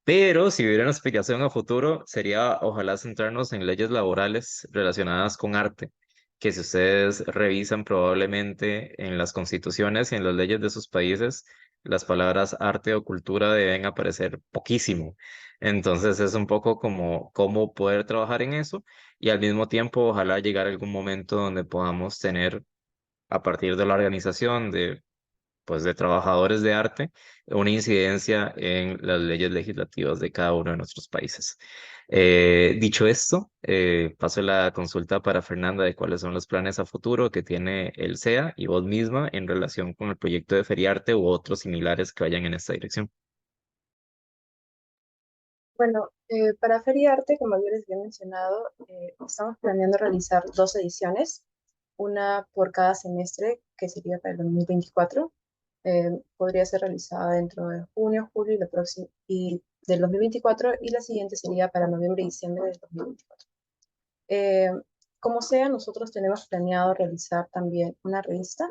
Pero si hubiera una explicación a futuro, sería ojalá centrarnos en leyes laborales relacionadas con arte, que si ustedes revisan probablemente en las constituciones y en las leyes de sus países, las palabras arte o cultura deben aparecer poquísimo. Entonces es un poco como cómo poder trabajar en eso y al mismo tiempo ojalá llegar a algún momento donde podamos tener a partir de la organización de trabajadores de arte, una incidencia en las leyes legislativas de cada uno de nuestros países. Dicho esto, paso la consulta para Fernanda de cuáles son los planes a futuro que tiene el SEA y vos misma en relación con el proyecto de Feriarte u otros similares que vayan en esta dirección. Bueno, para Feriarte, como yo les había mencionado, estamos planeando realizar 2 ediciones, una por cada semestre, que sería para el 2024. Podría ser realizada dentro de junio, julio y del 2024, y la siguiente sería para noviembre y diciembre del 2024. como sea, nosotros tenemos planeado realizar también una revista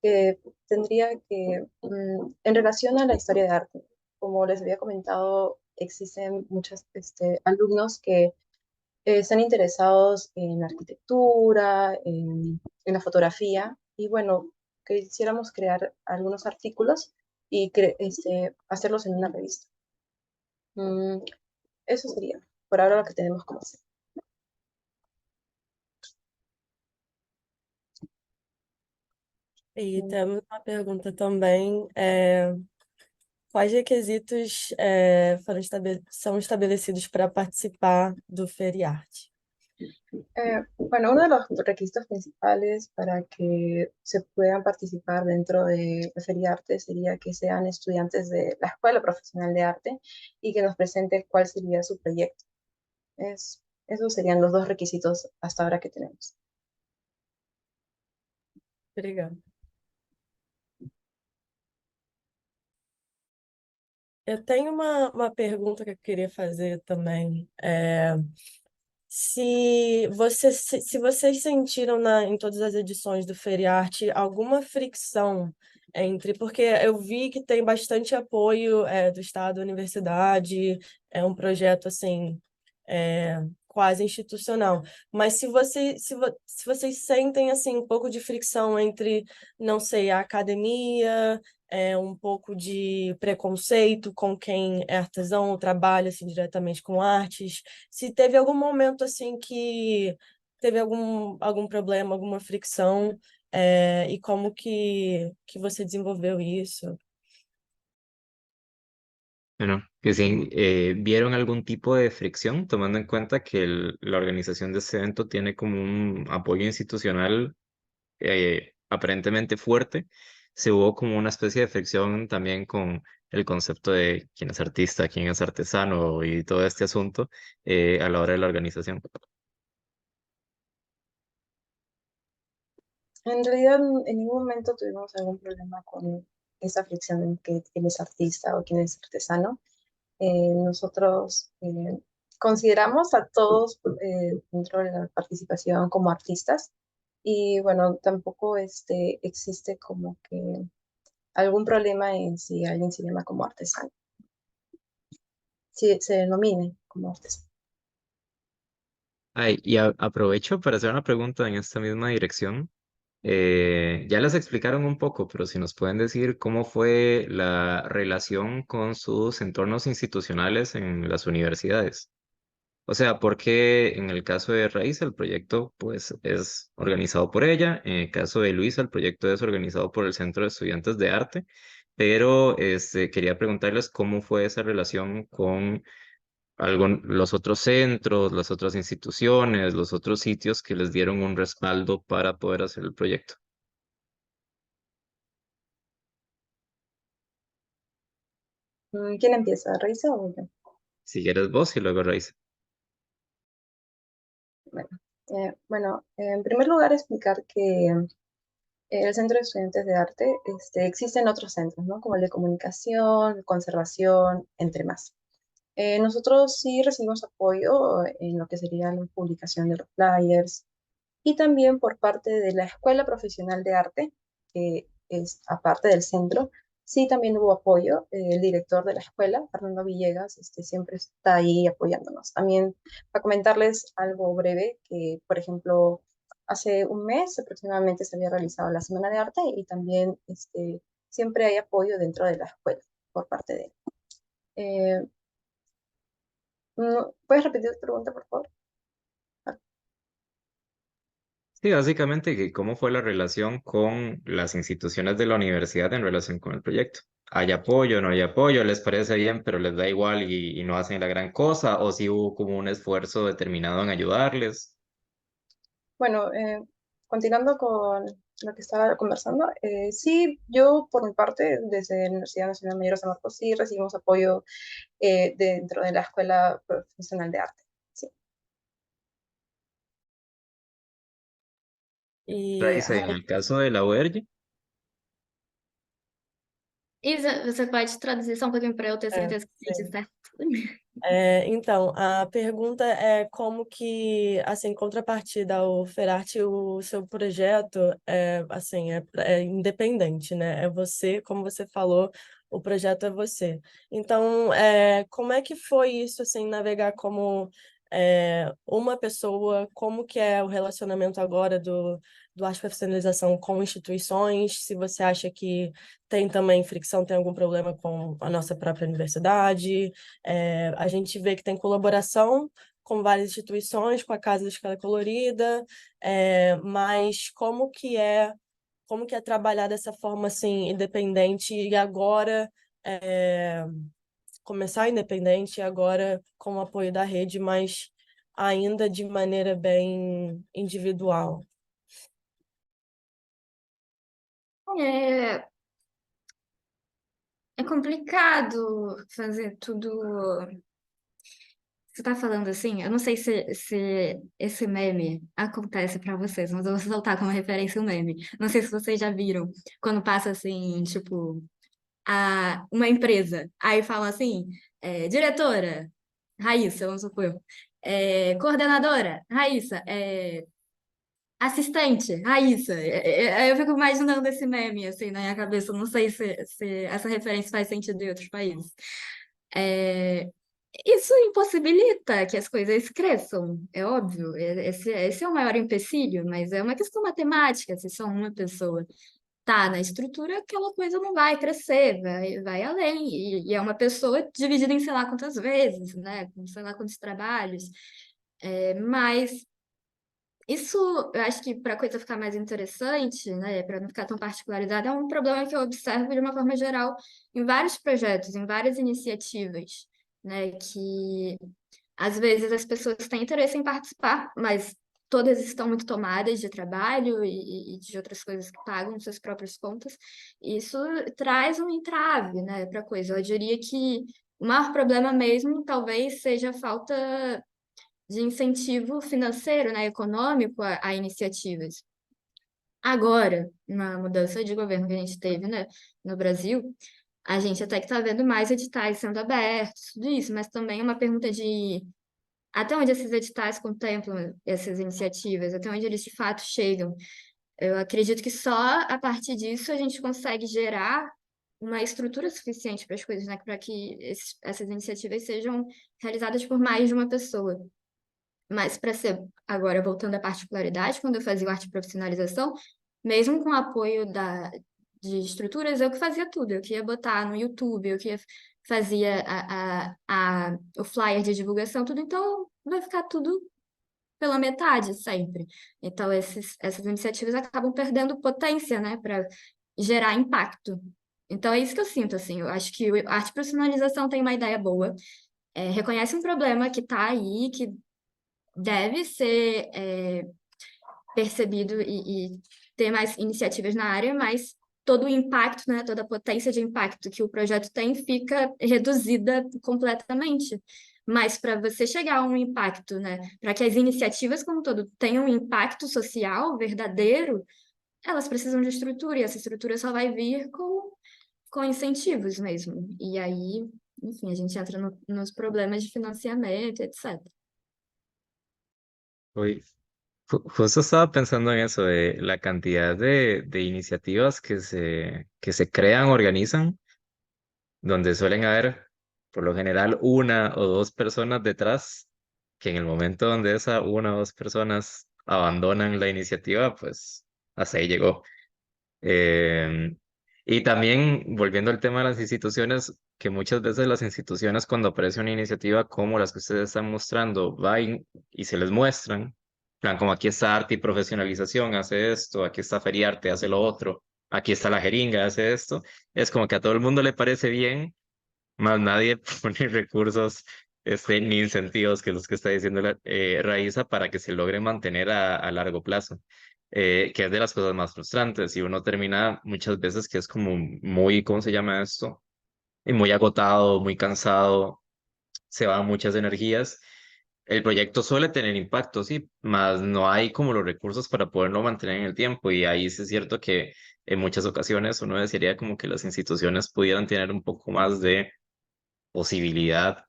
que tendría que, en relación a la historia de arte, como les había comentado, existen muchos alumnos que están interesados en la arquitectura, en la fotografía, y bueno, quisiéramos crear algunos artículos y hacerlos en una revista. Mm, Eso sería por ahora lo que tenemos como hacer. E temos uma pergunta também, quais requisitos são estabelecidos para participar do Feriarte? Bueno, uno de los requisitos principales para que se puedan participar dentro de la Feria de Arte sería que sean estudiantes de la Escuela Profesional de Arte y que nos presenten cuál sería su proyecto. Esos serían los dos requisitos hasta ahora que tenemos. Obrigada. Eu tenho uma pergunta que eu queria fazer também. Se vocês sentiram em todas as edições do Feriarte alguma fricção porque eu vi que tem bastante apoio do Estado, da universidade, é um projeto assim quase institucional. Mas se vocês sentem assim um pouco de fricção entre, não sei, a academia, um pouco de preconceito com quem é artesão ou trabalha assim diretamente com artes, se teve algum momento assim que teve algum problema, alguma fricção, e como que você desenvolveu isso? Bueno, que si vieron algún tipo de fricción, tomando en cuenta que la organización de este evento tiene como un apoyo institucional aparentemente fuerte, se hubo como una especie de fricción también con el concepto de quién es artista, quién es artesano y todo este asunto a la hora de la organización. En realidad, en ningún momento tuvimos algún problema con esa fricción en que quién es artista o quién es artesano. Nosotros consideramos a todos dentro de la participación como artistas y bueno, tampoco existe como que algún problema en si alguien se llama como artesano, si se denomine como artesano. Ay, y aprovecho para hacer una pregunta en esta misma dirección. Ya les explicaron un poco, pero si nos pueden decir cómo fue la relación con sus entornos institucionales en las universidades. O sea, porque en el caso de Raíz el proyecto pues es organizado por ella, en el caso de Luisa el proyecto es organizado por el Centro de Estudiantes de Arte, pero quería preguntarles cómo fue esa relación con los otros centros, las otras instituciones, los otros sitios que les dieron un respaldo para poder hacer el proyecto. ¿Quién empieza? ¿Reisa o yo? Si quieres vos y luego Raíz. Bueno, en primer lugar explicar que el Centro de Estudiantes de Arte existen otros centros, ¿no? Como el de comunicación, conservación, entre más. Nosotros sí recibimos apoyo en lo que sería la publicación de los flyers y también por parte de la Escuela Profesional de Arte, que es aparte del centro, sí también hubo apoyo. El director de la escuela, Fernando Villegas, siempre está ahí apoyándonos. También para comentarles algo breve, que por ejemplo, hace un mes aproximadamente se había realizado la Semana de Arte y también siempre hay apoyo dentro de la escuela por parte de él. ¿Puedes repetir tu pregunta, por favor? Sí, básicamente que cómo fue la relación con las instituciones de la universidad en relación con el proyecto. ¿Hay apoyo, no hay apoyo? ¿Les parece bien, pero les da igual y no hacen la gran cosa? ¿O si hubo como un esfuerzo determinado en ayudarles? Bueno, continuando con lo que estaba conversando, sí, yo por mi parte, desde la Universidad Nacional Mayor de San Marcos, sí recibimos apoyo dentro de la Escuela Profesional de Arte. Sí. E Raíz, en el caso de la UERJ, Isa, você pode traduzir só um pouquinho para eu ter certeza que eu entendi certo? Então, a pergunta é como que, assim, em contrapartida ao Ferarte, o seu projeto é independente, né? É você, como você falou, o projeto é você. Então, como é que foi isso, assim, navegar como uma pessoa, como que é o relacionamento agora do Arte Profissionalização com instituições, se você acha que tem também fricção, tem algum problema com a nossa própria universidade, a gente vê que tem colaboração com várias instituições, com a Casa da Escala Colorida, mas como que é trabalhar dessa forma assim independente e agora é, começar independente e agora com o apoio da rede, mas ainda de maneira bem individual. É, é complicado fazer tudo. Você tá falando assim, eu não sei se esse meme acontece pra vocês, mas eu vou soltar como referência o meme. Não sei se vocês já viram, quando passa assim, tipo, uma empresa, aí fala assim, diretora, Raíssa, vamos supor, coordenadora, Raíssa, assistente, Raíssa. Eu fico imaginando esse meme assim na minha cabeça, não sei se essa referência faz sentido em outros países. É, isso impossibilita que as coisas cresçam, é óbvio. Esse é o maior empecilho, mas é uma questão matemática. Se só uma pessoa tá na estrutura, aquela coisa não vai crescer, vai além. E é uma pessoa dividida em sei lá quantas vezes, né? Com sei lá quantos trabalhos. Mas isso, eu acho que para a coisa ficar mais interessante, né, para não ficar tão particularizada, é um problema que eu observo de uma forma geral em vários projetos, em várias iniciativas, né, que às vezes as pessoas têm interesse em participar, mas todas estão muito tomadas de trabalho e de outras coisas que pagam suas próprias contas. E isso traz um entrave, né, para a coisa. Eu diria que o maior problema mesmo talvez seja a falta de incentivo financeiro, né, econômico a iniciativas. Agora, na mudança de governo que a gente teve, né, no Brasil, a gente até que está vendo mais editais sendo abertos, tudo isso, mas também é uma pergunta de até onde esses editais contemplam essas iniciativas, até onde eles de fato chegam. Eu acredito que só a partir disso a gente consegue gerar uma estrutura suficiente para as coisas, né, para que essas iniciativas sejam realizadas por mais de uma pessoa. Mas para ser, agora voltando à particularidade, quando eu fazia arte profissionalização, mesmo com o apoio de estruturas, eu que fazia tudo. Eu que ia botar no YouTube, eu que fazia o flyer de divulgação, tudo. Então, vai ficar tudo pela metade sempre. Então, essas iniciativas acabam perdendo potência, né, para gerar impacto. Então, é isso que eu sinto, assim. Eu acho que a arte profissionalização tem uma ideia boa, reconhece um problema que está aí, que deve ser percebido e ter mais iniciativas na área, mas todo o impacto, né, toda a potência de impacto que o projeto tem fica reduzida completamente. Mas para você chegar a um impacto, né, para que as iniciativas como um todo tenham um impacto social verdadeiro, elas precisam de estrutura, e essa estrutura só vai vir com incentivos mesmo. E aí, enfim, a gente entra nos problemas de financiamento, etc. Hoy, justo estaba pensando en eso, de la cantidad de iniciativas que se crean, organizan, donde suelen haber, por lo general, una o dos personas detrás, que en el momento donde esa una o dos personas abandonan la iniciativa, pues hasta ahí llegó. Eh, y también, volviendo al tema de las instituciones, que muchas veces las instituciones cuando aparece una iniciativa como las que ustedes están mostrando, van y se les muestran, en plan como aquí está arte y profesionalización, hace esto, aquí está Feriarte, hace lo otro, aquí está la jeringa, hace esto, es como que a todo el mundo le parece bien, más nadie pone recursos ni incentivos, que es los que está diciendo Raiza, para que se logre mantener a largo plazo, que es de las cosas más frustrantes. Y uno termina muchas veces que es como muy, ¿cómo se llama esto? Y muy agotado, muy cansado, se van muchas energías. El proyecto suele tener impacto, sí, más no hay como los recursos para poderlo mantener en el tiempo. Y ahí sí es cierto que en muchas ocasiones uno desearía como que las instituciones pudieran tener un poco más de posibilidad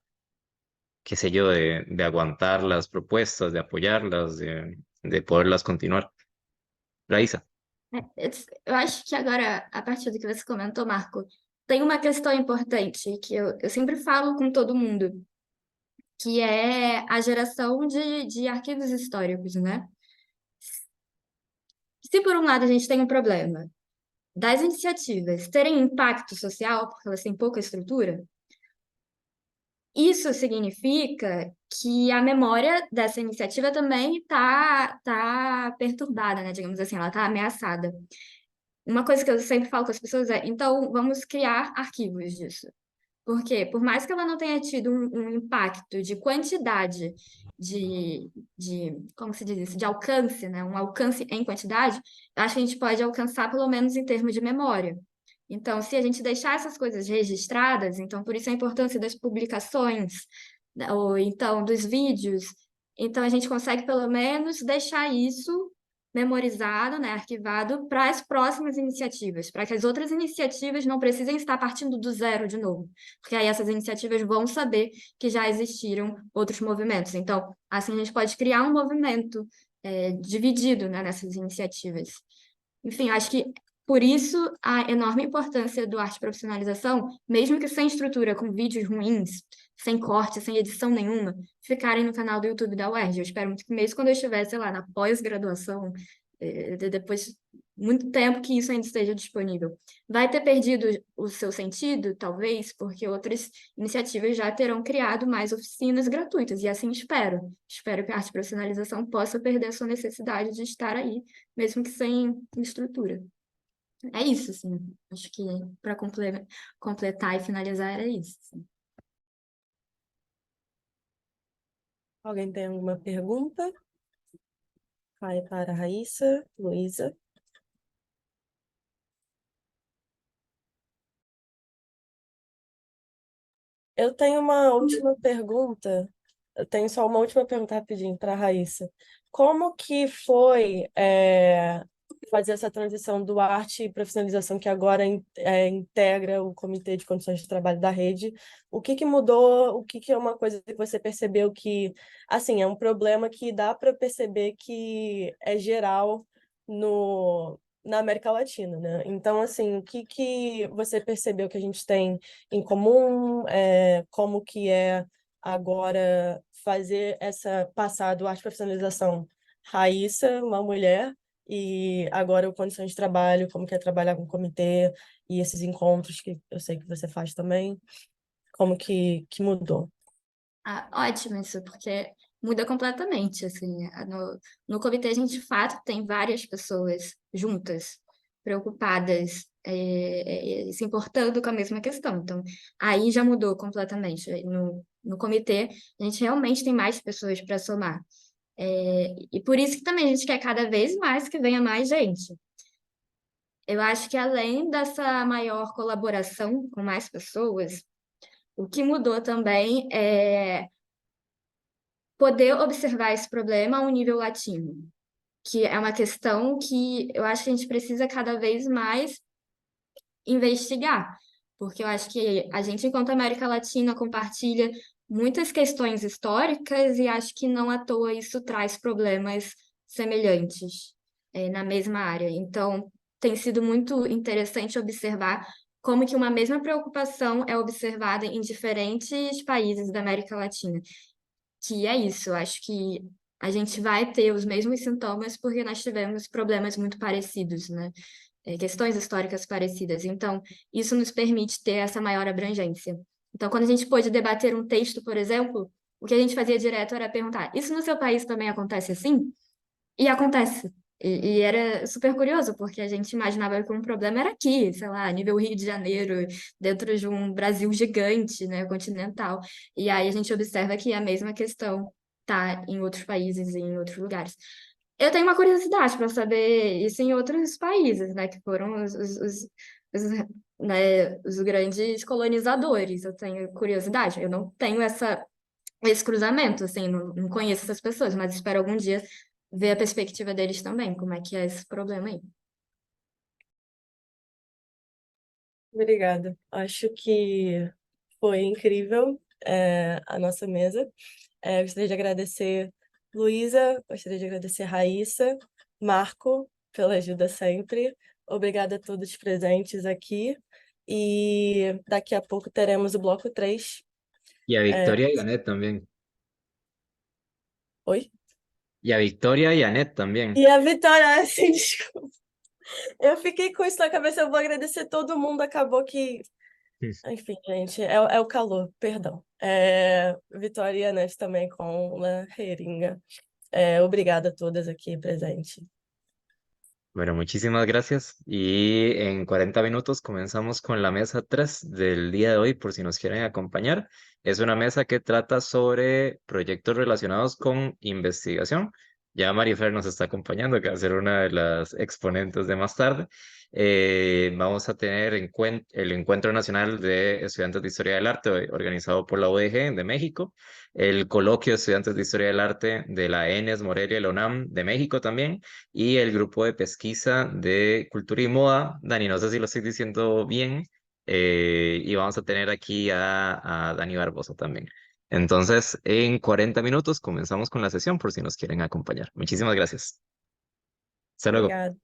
qué sé yo, de aguantar las propuestas, de apoyarlas, de poderlas continuar. Raíssa. Eu acho que agora, a partir do que você comentou, Marco, tem uma questão importante que eu sempre falo com todo mundo, que é a geração de arquivos históricos, né? Se por um lado a gente tem um problema das iniciativas terem impacto social, porque elas têm pouca estrutura, isso significa que a memória dessa iniciativa também tá perturbada, né? Digamos assim, ela está ameaçada. Uma coisa que eu sempre falo com as pessoas é, então, vamos criar arquivos disso. Porque, por mais que ela não tenha tido um impacto de quantidade como se diz isso, de alcance, né? Um alcance em quantidade, eu acho que a gente pode alcançar pelo menos em termos de memória. Então, se a gente deixar essas coisas registradas, então por isso a importância das publicações, né, ou então dos vídeos, então a gente consegue pelo menos deixar isso memorizado, né, arquivado para as próximas iniciativas, para que as outras iniciativas não precisem estar partindo do zero de novo, porque aí essas iniciativas vão saber que já existiram outros movimentos. Então, assim a gente pode criar um movimento dividido, né, nessas iniciativas. Enfim, acho que por isso a enorme importância do arte profissionalização, mesmo que sem estrutura, com vídeos ruins, sem corte, sem edição nenhuma, ficarem no canal do YouTube da UERJ. Eu espero muito que mesmo quando eu estiver, sei lá, na pós-graduação, depois muito tempo que isso ainda esteja disponível. Vai ter perdido o seu sentido, talvez, porque outras iniciativas já terão criado mais oficinas gratuitas, e assim espero. Espero que a arte profissionalização possa perder a sua necessidade de estar aí, mesmo que sem estrutura. É isso, assim. Acho que para completar e finalizar era isso. Assim. Alguém tem alguma pergunta? Vai para a Raíssa, Luísa. Eu tenho uma última pergunta. Eu tenho só uma última pergunta rapidinho para a Raíssa. Como que foi fazer essa transição do arte e profissionalização que agora integra o Comitê de Condições de Trabalho da Rede? O que que mudou? O que que é uma coisa que você percebeu que, assim, é um problema que dá para perceber que é geral na América Latina, né? Então, assim, o que que você percebeu que a gente tem em comum? Como que é agora fazer essa passar do arte profissionalização Raíssa, uma mulher, e agora o condições de trabalho, como que é trabalhar com o comitê e esses encontros que eu sei que você faz também, como que mudou? Ah, ótimo isso, porque muda completamente, assim. No comitê a gente, de fato, tem várias pessoas juntas, preocupadas, se importando com a mesma questão. Então, aí já mudou completamente. No comitê, a gente realmente tem mais pessoas para somar. E por isso que também a gente quer cada vez mais que venha mais gente. Eu acho que além dessa maior colaboração com mais pessoas, o que mudou também é poder observar esse problema a um nível latino, que é uma questão que eu acho que a gente precisa cada vez mais investigar, porque eu acho que a gente, enquanto América Latina, compartilha muitas questões históricas e acho que não à toa isso traz problemas semelhantes, na mesma área. Então, tem sido muito interessante observar como que uma mesma preocupação é observada em diferentes países da América Latina. Que é isso, eu acho que a gente vai ter os mesmos sintomas porque nós tivemos problemas muito parecidos, né? Questões históricas parecidas. Então, isso nos permite ter essa maior abrangência. Então, quando a gente pôde debater um texto, por exemplo, o que a gente fazia direto era perguntar: isso no seu país também acontece assim? E acontece. E era super curioso, porque a gente imaginava que um problema era aqui, sei lá, nível Rio de Janeiro, dentro de um Brasil gigante, né, continental. E aí a gente observa que a mesma questão tá em outros países e em outros lugares. Eu tenho uma curiosidade para saber isso em outros países, né, que foram os grandes colonizadores. Eu tenho curiosidade. Eu não tenho esse cruzamento, assim, não conheço essas pessoas, mas espero algum dia ver a perspectiva deles também, como é que é esse problema aí. Obrigada. Acho que foi incrível. a nossa mesa. Gostaria de agradecer Luísa, gostaria de agradecer Raíssa, Marco, pela ajuda sempre. Obrigada a todos presentes aqui. E daqui a pouco teremos o bloco 3. Y a Victoria y Anet también. Oi? Y a Victoria y Anet también. E a Vitória, assim, desculpa. Eu fiquei com isso na cabeça, eu vou agradecer todo mundo, acabou que. Enfim, gente, é o calor, perdão. Vitória e Anete também com La Heringa. Obrigada a todas aqui presentes. Bueno, muchísimas gracias. Y en 40 minutos comenzamos con la mesa 3 del día de hoy, por si nos quieren acompañar. Es una mesa que trata sobre proyectos relacionados con investigación. Ya Marifer nos está acompañando, que va a ser una de las exponentes de más tarde. Vamos a tener el Encuentro Nacional de Estudiantes de Historia del Arte, organizado por la UDG de México, el Coloquio de Estudiantes de Historia del Arte de la ENES, Morelia y la UNAM de México también, y el grupo de pesquisa de cultura y moda. Dani, no sé si lo estoy diciendo bien, y vamos a tener aquí a Dani Barbosa también. Entonces, en 40 minutos comenzamos con la sesión por si nos quieren acompañar. Muchísimas gracias. Hasta luego. Obrigada.